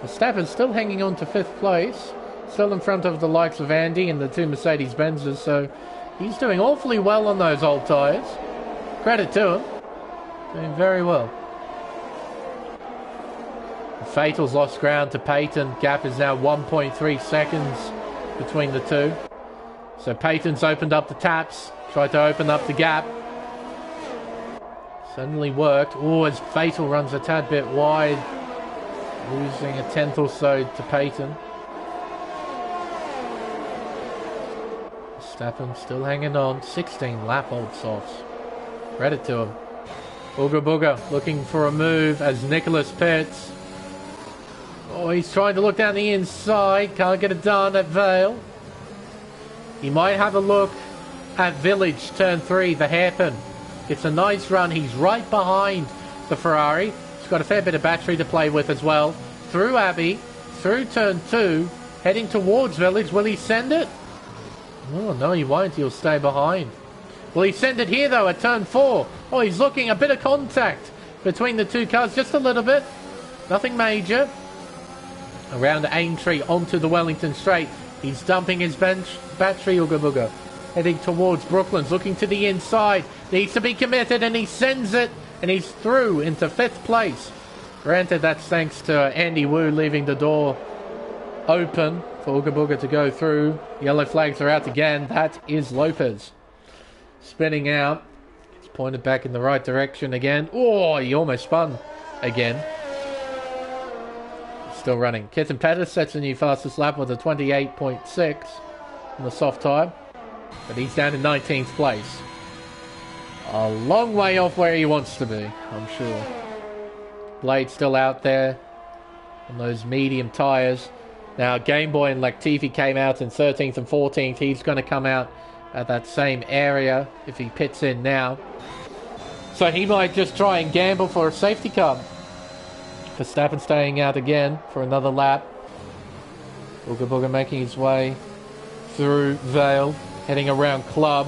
Verstappen's still hanging on to 5th place. Still in front of the likes of Andy and the two Mercedes-Benzes, so he's doing awfully well on those old tyres. Credit to him. Doing very well. Fatal's lost ground to Peyton. Gap is now 1.3 seconds between the two. So Peyton's opened up the taps. Tried to open up the gap. Suddenly worked. Oh, as Fatal runs a tad bit wide. Losing a 10th or so to Peyton. Verstappen still hanging on. 16 lap old softs. Credit to him. Ooga Booga looking for a move as Nicholas pits. Oh, he's trying to look down the inside. Can't get it done at Vale. He might have a look at Village, turn 3, the hairpin. It's a nice run. He's right behind the Ferrari. He's got a fair bit of battery to play with as well. Through Abbey, through turn 2, heading towards Village. Will he send it? Oh, no, he won't. He'll stay behind. Will he send it here, though, at turn 4? Oh, he's looking. A bit of contact between the two cars. Just a little bit. Nothing major. Around Aintree onto the Wellington Straight. He's dumping his battery, Ooga Booga. Heading towards Brooklands, looking to the inside. Needs to be committed, and he sends it. And he's through into 5th place. Granted, that's thanks to Andy Wu leaving the door open for Ooga Booga to go through. Yellow flags are out again. That is Lopez. Spinning out. It's pointed back in the right direction again. Oh, he almost spun again. Still running. Kitten Pettis sets a new fastest lap with a 28.6 on the soft tyre. But he's down in 19th place. A long way off where he wants to be, I'm sure. Blade still out there on those medium tyres. Now, Game Boy and Latifi came out in 13th and 14th. He's going to come out at that same area if he pits in now. So he might just try and gamble for a safety car. Verstappen staying out again for another lap. Ooga Booga making his way through Vale, heading around Club.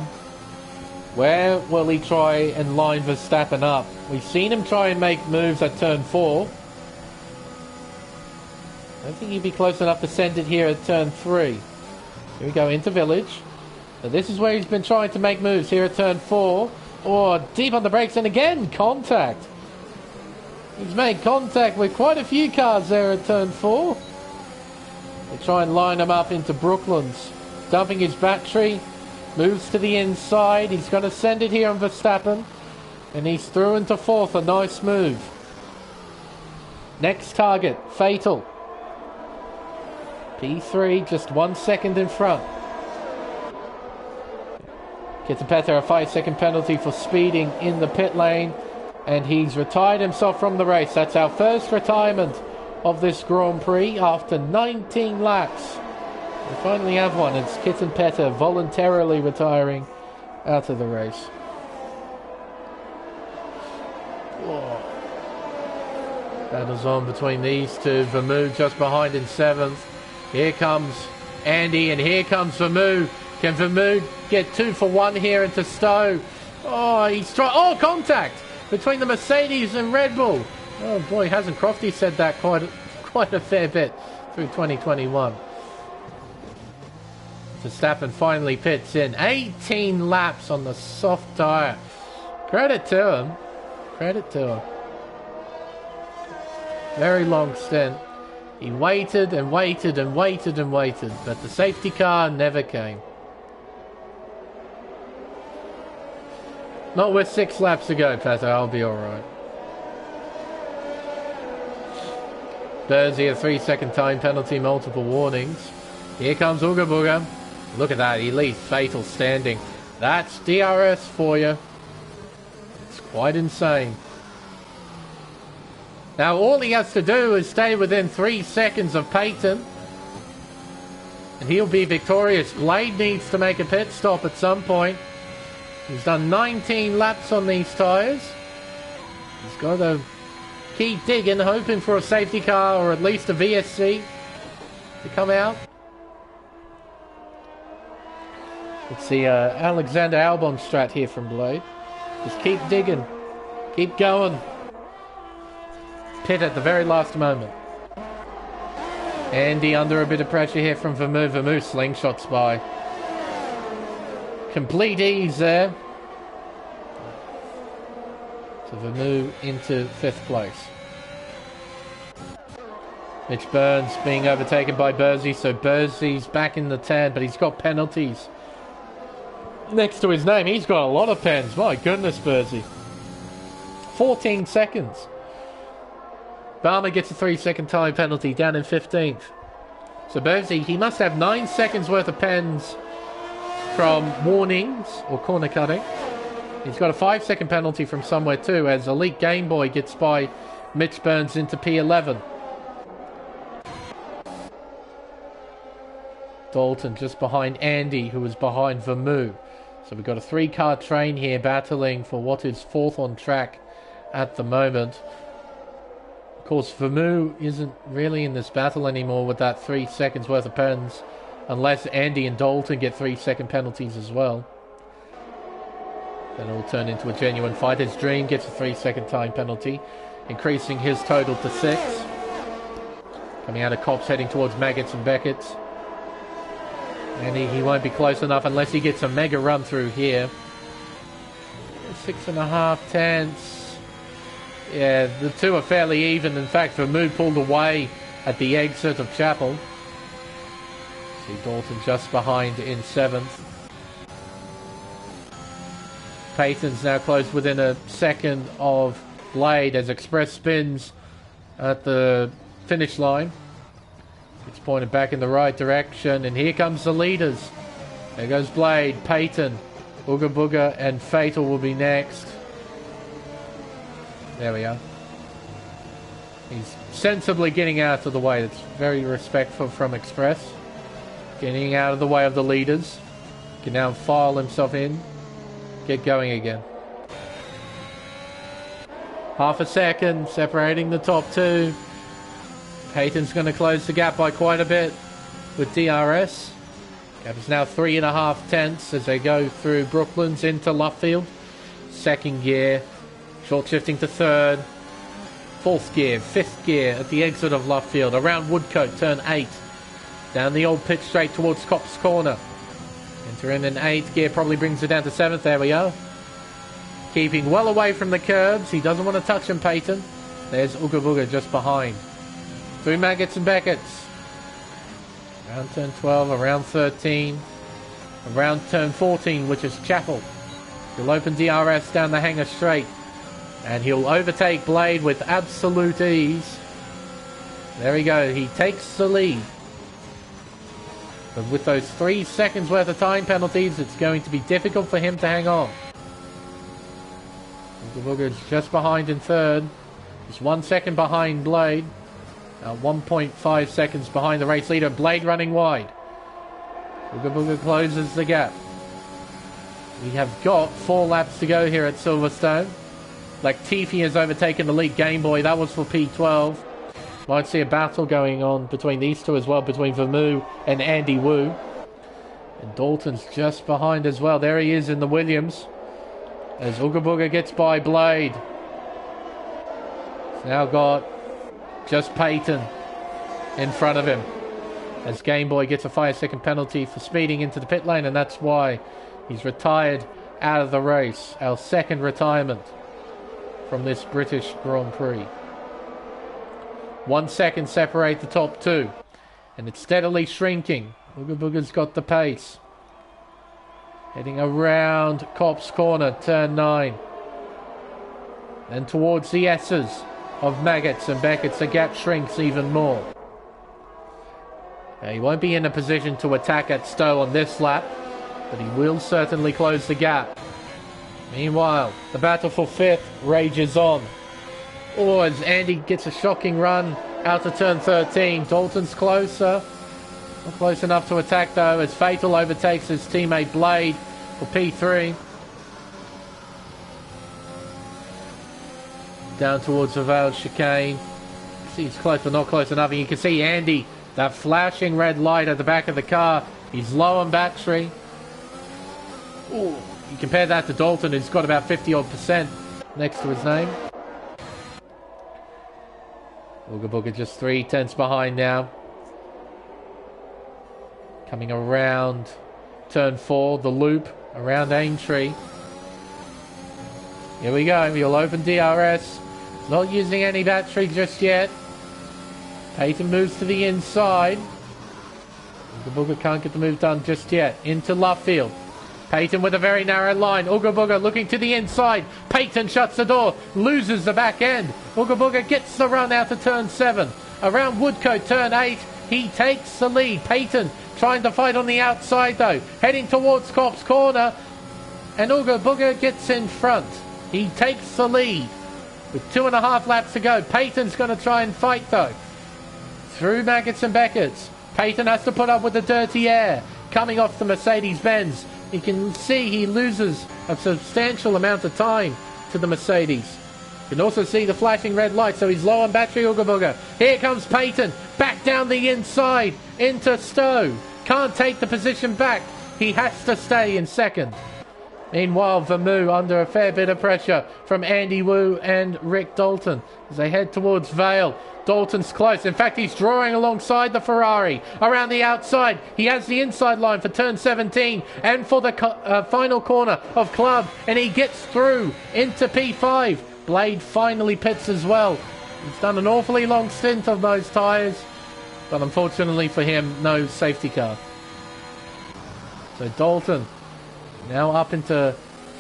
Where will he try and line Verstappen up? We've seen him try and make moves at turn 4. I don't think he'd be close enough to send it here at turn 3. Here we go into Village. Now this is where he's been trying to make moves here at turn 4. Oh, deep on the brakes, and again, contact. He's made contact with quite a few cars there at turn 4. They try and line him up into Brooklands. Dumping his battery. Moves to the inside. He's going to send it here on Verstappen. And he's through into 4th. A nice move. Next target, Fatal. P3, just 1 second in front. Kitten Pether, a 5-second penalty for speeding in the pit lane. And he's retired himself from the race. That's our first retirement of this Grand Prix after 19 laps. We finally have one. It's Kitten Pether voluntarily retiring out of the race. Whoa. Battles on between these two. Vermoo just behind in 7th. Here comes Andy, and here comes Vermoo. Can Vermoo get 2 for 1 here into Stowe? Oh, he's trying. Oh, contact between the Mercedes and Red Bull. Oh boy, hasn't Crofty said that quite quite a fair bit through 2021. Verstappen finally pits in. 18 laps on the soft tyre. Credit to him. Credit to him. Very long stint. He waited and waited and waited and waited, but the safety car never came. Not with 6 laps to go, Pato. I'll be alright. Bersey, a 3-second time penalty, multiple warnings. Here comes Ooga Booga. Look at that, he leaves Fatal standing. That's DRS for you. It's quite insane. Now all he has to do is stay within 3 seconds of Peyton, and he'll be victorious. Blade needs to make a pit stop at some point. He's done 19 laps on these tyres. He's got to keep digging, hoping for a safety car or at least a VSC to come out. It's the Alexander Albon strat here from Blade. Just keep digging. Keep going. Pit at the very last moment. Andy under a bit of pressure here from Vermeer. Vermeer slingshots by. Complete ease there. So Vermeer into 5th place. Mitch Burns being overtaken by Bersey. So Bersey's back in the 10, but he's got penalties next to his name. He's got a lot of pens. My goodness, Bersey. 14 seconds. Barmer gets a 3-second time penalty down in 15th. So Bersey, he must have 9 seconds worth of pens from warnings or corner cutting. He's got a 5-second penalty from somewhere too, as Elite Game Boy gets by Mitch Burns into P11. Dalton just behind Andy, who was behind Vermeer. So we've got a 3-car train here battling for what is 4th on track at the moment. Of course, Vermeer isn't really in this battle anymore with that 3 seconds worth of pens, unless Andy and Dalton get 3-second penalties as well. Then it'll turn into a genuine fight as Dream gets a 3-second time penalty, increasing his total to 6. Coming out of Cops, heading towards Maggots and Beckett's. And he won't be close enough unless he gets a mega run through here. 6.5 tenths. Yeah, the two are fairly even. In fact, Vermeer pulled away at the exit of Chapel. See Dalton just behind in 7th. Peyton's now close within a second of Blade as Express spins at the finish line. It's pointed back in the right direction, and here comes the leaders. There goes Blade, Peyton, Ooga Booga, and Fatal will be next. There we are. He's sensibly getting out of the way. That's very respectful from Express. Getting out of the way of the leaders. Can now file himself in. Get going again. Half a second separating the top two. Peyton's going to close the gap by quite a bit with DRS. Gap is now 3.5 tenths as they go through Brooklands into Luffield. 2nd gear. Short shifting to 3rd. 4th gear. 5th gear at the exit of Luffield. Around Woodcote, turn 8. Down the old pit straight towards Cops Corner. Entering in 8th gear, probably brings it down to 7th. There we are. Keeping well away from the curbs. He doesn't want to touch him, Peyton. There's Ooga Booga just behind. Through Maggots and Beckett's. Around turn 12, around 13. Around turn 14, which is Chapel. He'll open DRS down the hanger straight. And he'll overtake Blade with absolute ease. There we go. He takes the lead. But with those 3 seconds worth of time penalties, it's going to be difficult for him to hang on. Ooga Booga's just behind in 3rd. He's 1 second behind Blade. 1.5 seconds behind the race leader. Blade running wide. Ooga Booga closes the gap. We have got 4 laps to go here at Silverstone. Latifi has overtaken the lead Game Boy. That was for P12. Might see a battle going on between these two as well, between Vermeer and Andy Wu. And Dalton's just behind as well. There he is in the Williams. As Ooga Booga gets by Blade. It's now got just Peyton. in front of him. As Game Boy gets a 5-second penalty for speeding into the pit lane, and that's why he's retired out of the race. Our second retirement from this British Grand Prix. 1 second separate the top two, and it's steadily shrinking. Ooga Booga's got the pace. Heading around Copse Corner, turn 9. And towards the S's of Maggots and Beckett's, the gap shrinks even more. He won't be in a position to attack at Stowe on this lap, but he will certainly close the gap. Meanwhile, the battle for 5th rages on. Oh, as Andy gets a shocking run out to turn 13. Dalton's closer. Not close enough to attack though, as Fatal overtakes his teammate Blade for P3. Down towards the Vale chicane. He's close but not close enough. And you can see Andy, that flashing red light at the back of the car. He's low on battery. Ooh, you compare that to Dalton, who's got about 50% next to his name. Ooga Booga just 3/10 behind now. Coming around turn 4, the loop around Aintree. Here we go. He'll open DRS. Not using any battery just yet. Peyton moves to the inside. Ooga Booga can't get the move done just yet. Into Luffield. Peyton with a very narrow line. Ooga Booga looking to the inside. Peyton shuts the door. Loses the back end. Ooga Booga gets the run out to turn 7. Around Woodcote, turn 8. He takes the lead. Peyton trying to fight on the outside though. Heading towards Copse Corner. And Ooga Booga gets in front. He takes the lead. With 2.5 laps to go. Peyton's going to try and fight though. Through Maggots and Beckett's. Peyton has to put up with the dirty air. Coming off the Mercedes-Benz. You can see he loses a substantial amount of time to the Mercedes. You can also see the flashing red light, so he's low on battery, Ooga Booga. Here comes Peyton. Back down the inside into Stowe. Can't take the position back. He has to stay in second. Meanwhile, Vermoo under a fair bit of pressure from Andy Wu and Rick Dalton as they head towards Vale. Dalton's close. In fact, he's drawing alongside the Ferrari. Around the outside, he has the inside line for turn 17 and for the final corner of Club, and he gets through into P5. Blade finally pits as well. He's done an awfully long stint of those tyres, but unfortunately for him, no safety car. So Dalton now up into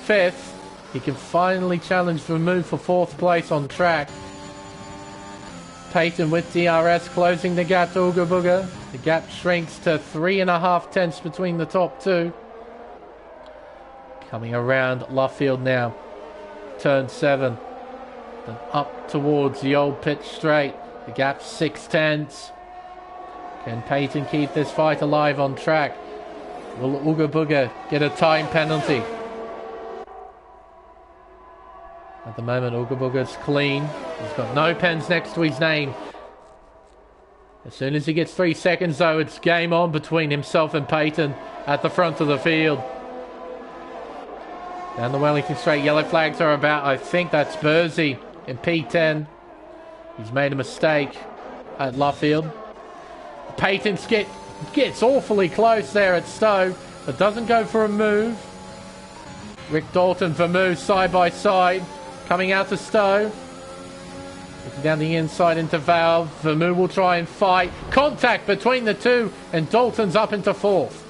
5th. He can finally challenge Vermoo for 4th place on track. Peyton with DRS closing the gap to Ooga Booga. The gap shrinks to 3.5 between the top two. Coming around Luffield now. Turn 7. Then up towards the old pit straight. The gap's 6/10. Can Peyton keep this fight alive on track? Will Ooga Booga get a time penalty? At the moment, Ooga Booga's clean. He's got no pens next to his name. As soon as he gets 3 seconds, though, it's game on between himself and Peyton at the front of the field. Down the Wellington Straight, yellow flags are about. I think that's Bursey in P10. He's made a mistake at Luffield. Peyton gets awfully close there at Stowe, but doesn't go for a move. Rick Dalton, Vermoo side by side. Coming out to Stowe. Looking down the inside into Val. Vermoo will try and fight. Contact between the two, and Dalton's up into 4th.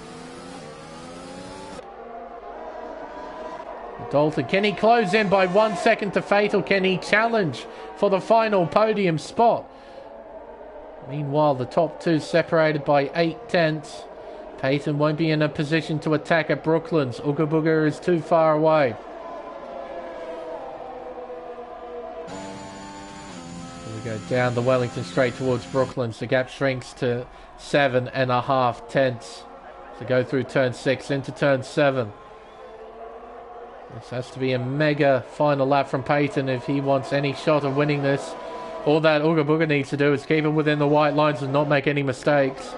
Dalton, can he close in by 1 second to Fatal? Can he challenge for the final podium spot? Meanwhile, the top two separated by 8/10. Peyton won't be in a position to attack at Brooklands. Ooga Booga is too far away. We go down the Wellington Straight towards Brooklands. The gap shrinks to 7.5 to go through turn 6 into turn 7. This has to be a mega final lap from Peyton if he wants any shot of winning this. All that Ooga Booga needs to do is keep him within the white lines and not make any mistakes.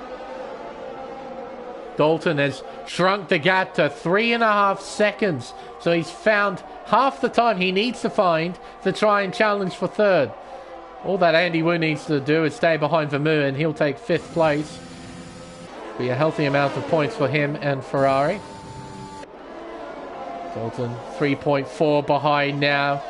Dalton has shrunk the gap to 3.5 seconds. So he's found half the time he needs to find to try and challenge for 3rd. All that Andy Wu needs to do is stay behind Vermeer and he'll take 5th place. Be a healthy amount of points for him and Ferrari. Dalton 3.4 behind now.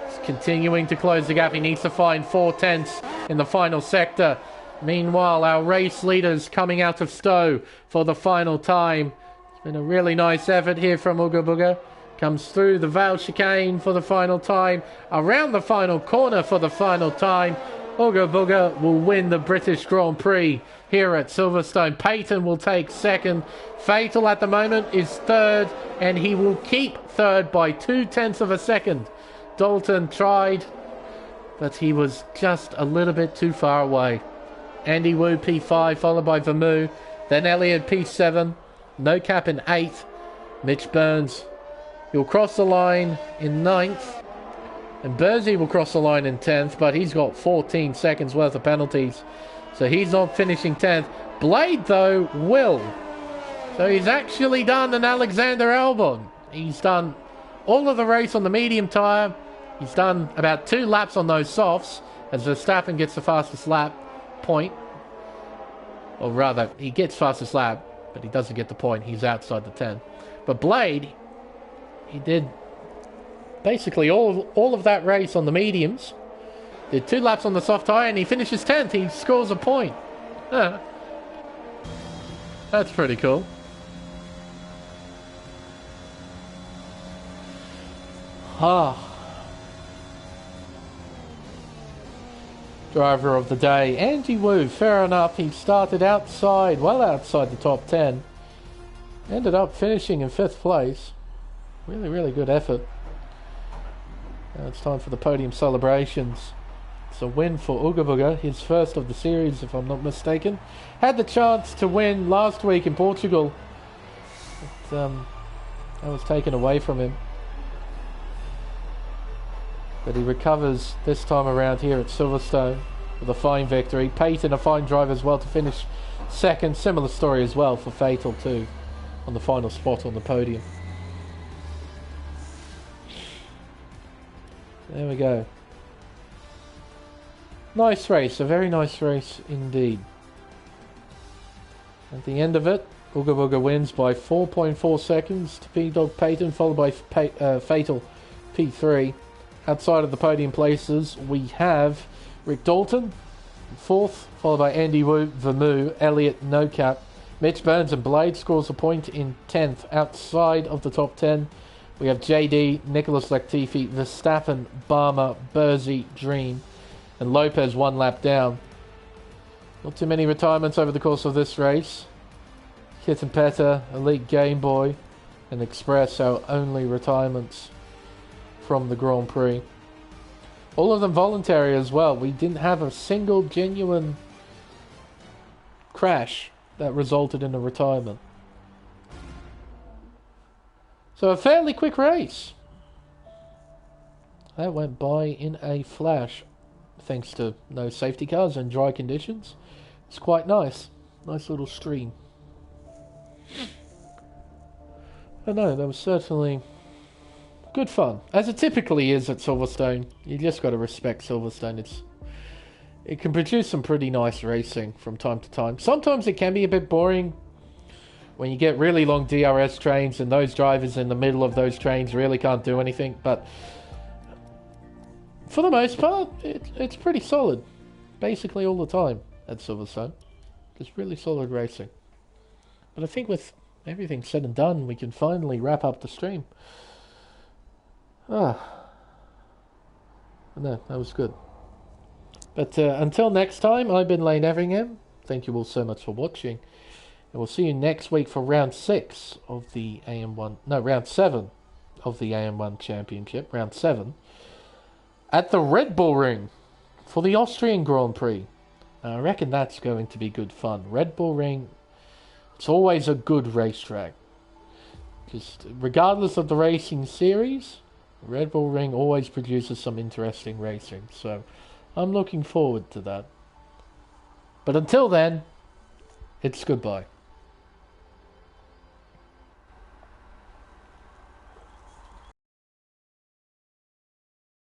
He's continuing to close the gap. He needs to find 4/10 in the final sector. Meanwhile, our race leaders coming out of Stowe for the final time. It's been a really nice effort here from Uga Buga. Comes through the Vale chicane for the final time. Around the final corner for the final time. Uga Buga will win the British Grand Prix here at Silverstone. Peyton will take 2nd. Fatal at the moment is 3rd, and he will keep 3rd by 0.2 of a second. Dalton tried, but he was just a little bit too far away. Andy Wu P5, followed by Vermeer. Then Elliott P7. No Cap in 8th. Mitch Burns, he'll cross the line in 9th. And Bursey will cross the line in 10th, but he's got 14 seconds worth of penalties. So he's not finishing 10th. Blade, though, will. So he's actually done an Alexander Albon. He's done all of the race on the medium tyre. He's done about 2 laps on those softs, as Verstappen gets the fastest lap point. Or rather, he gets fastest lap, but he doesn't get the point. He's outside the 10. But Blade, he did basically all of that race on the mediums. Did 2 laps on the soft tyre and he finishes 10th. He scores a point. That's pretty cool. Driver of the day, Andy Wu. Fair enough. He started outside, well outside the top 10. Ended up finishing in 5th place. Really, really good effort. Now it's time for the podium celebrations. It's a win for Uga Buga, his first of the series, if I'm not mistaken. Had the chance to win last week in Portugal, but that was taken away from him. But he recovers this time around here at Silverstone with a fine victory. Peyton, a fine drive as well, to finish 2nd. Similar story as well for Fatal too, on the final spot on the podium. There we go. Nice race, a very nice race indeed. At the end of it, Uga Buga wins by 4.4 seconds to P-Dog Peyton, followed by Fatal P3. Outside of the podium places, we have Rick Dalton, 4th, followed by Andy Wu, Vermeer, Elliott, No Cap. Mitch Burns and Blade scores a point in 10th. Outside of the top 10, we have JD, Nicholas Latifi, Verstappen, Barmer, Bursey, Dream, and Lopez 1 lap down. Not too many retirements over the course of this race. Kit and Peta, Elite Game Boy, and Express, our only retirements from the Grand Prix. All of them voluntary as well. We didn't have a single genuine crash that resulted in a retirement. So a fairly quick race. That went by in a flash, thanks to no safety cars and dry conditions. It's quite nice. Nice little stream. But no, that was certainly good fun, as it typically is at Silverstone. You just got to respect Silverstone. It can produce some pretty nice racing from time to time. Sometimes it can be a bit boring when you get really long DRS trains and those drivers in the middle of those trains really can't do anything. But for the most part, it's pretty solid, basically all the time at Silverstone. It's really solid racing. But I think with everything said and done, we can finally wrap up the stream. No, that was good. But until next time, I've been Lane Everingham. Thank you all so much for watching. And we'll see you next week for round 6 of the AM1... No, round 7 of the AM1 Championship. Round 7. At the Red Bull Ring for the Austrian Grand Prix. I reckon that's going to be good fun. Red Bull Ring, it's always a good racetrack. Just regardless of the racing series, Red Bull Ring always produces some interesting racing, so I'm looking forward to that. But until then, it's goodbye.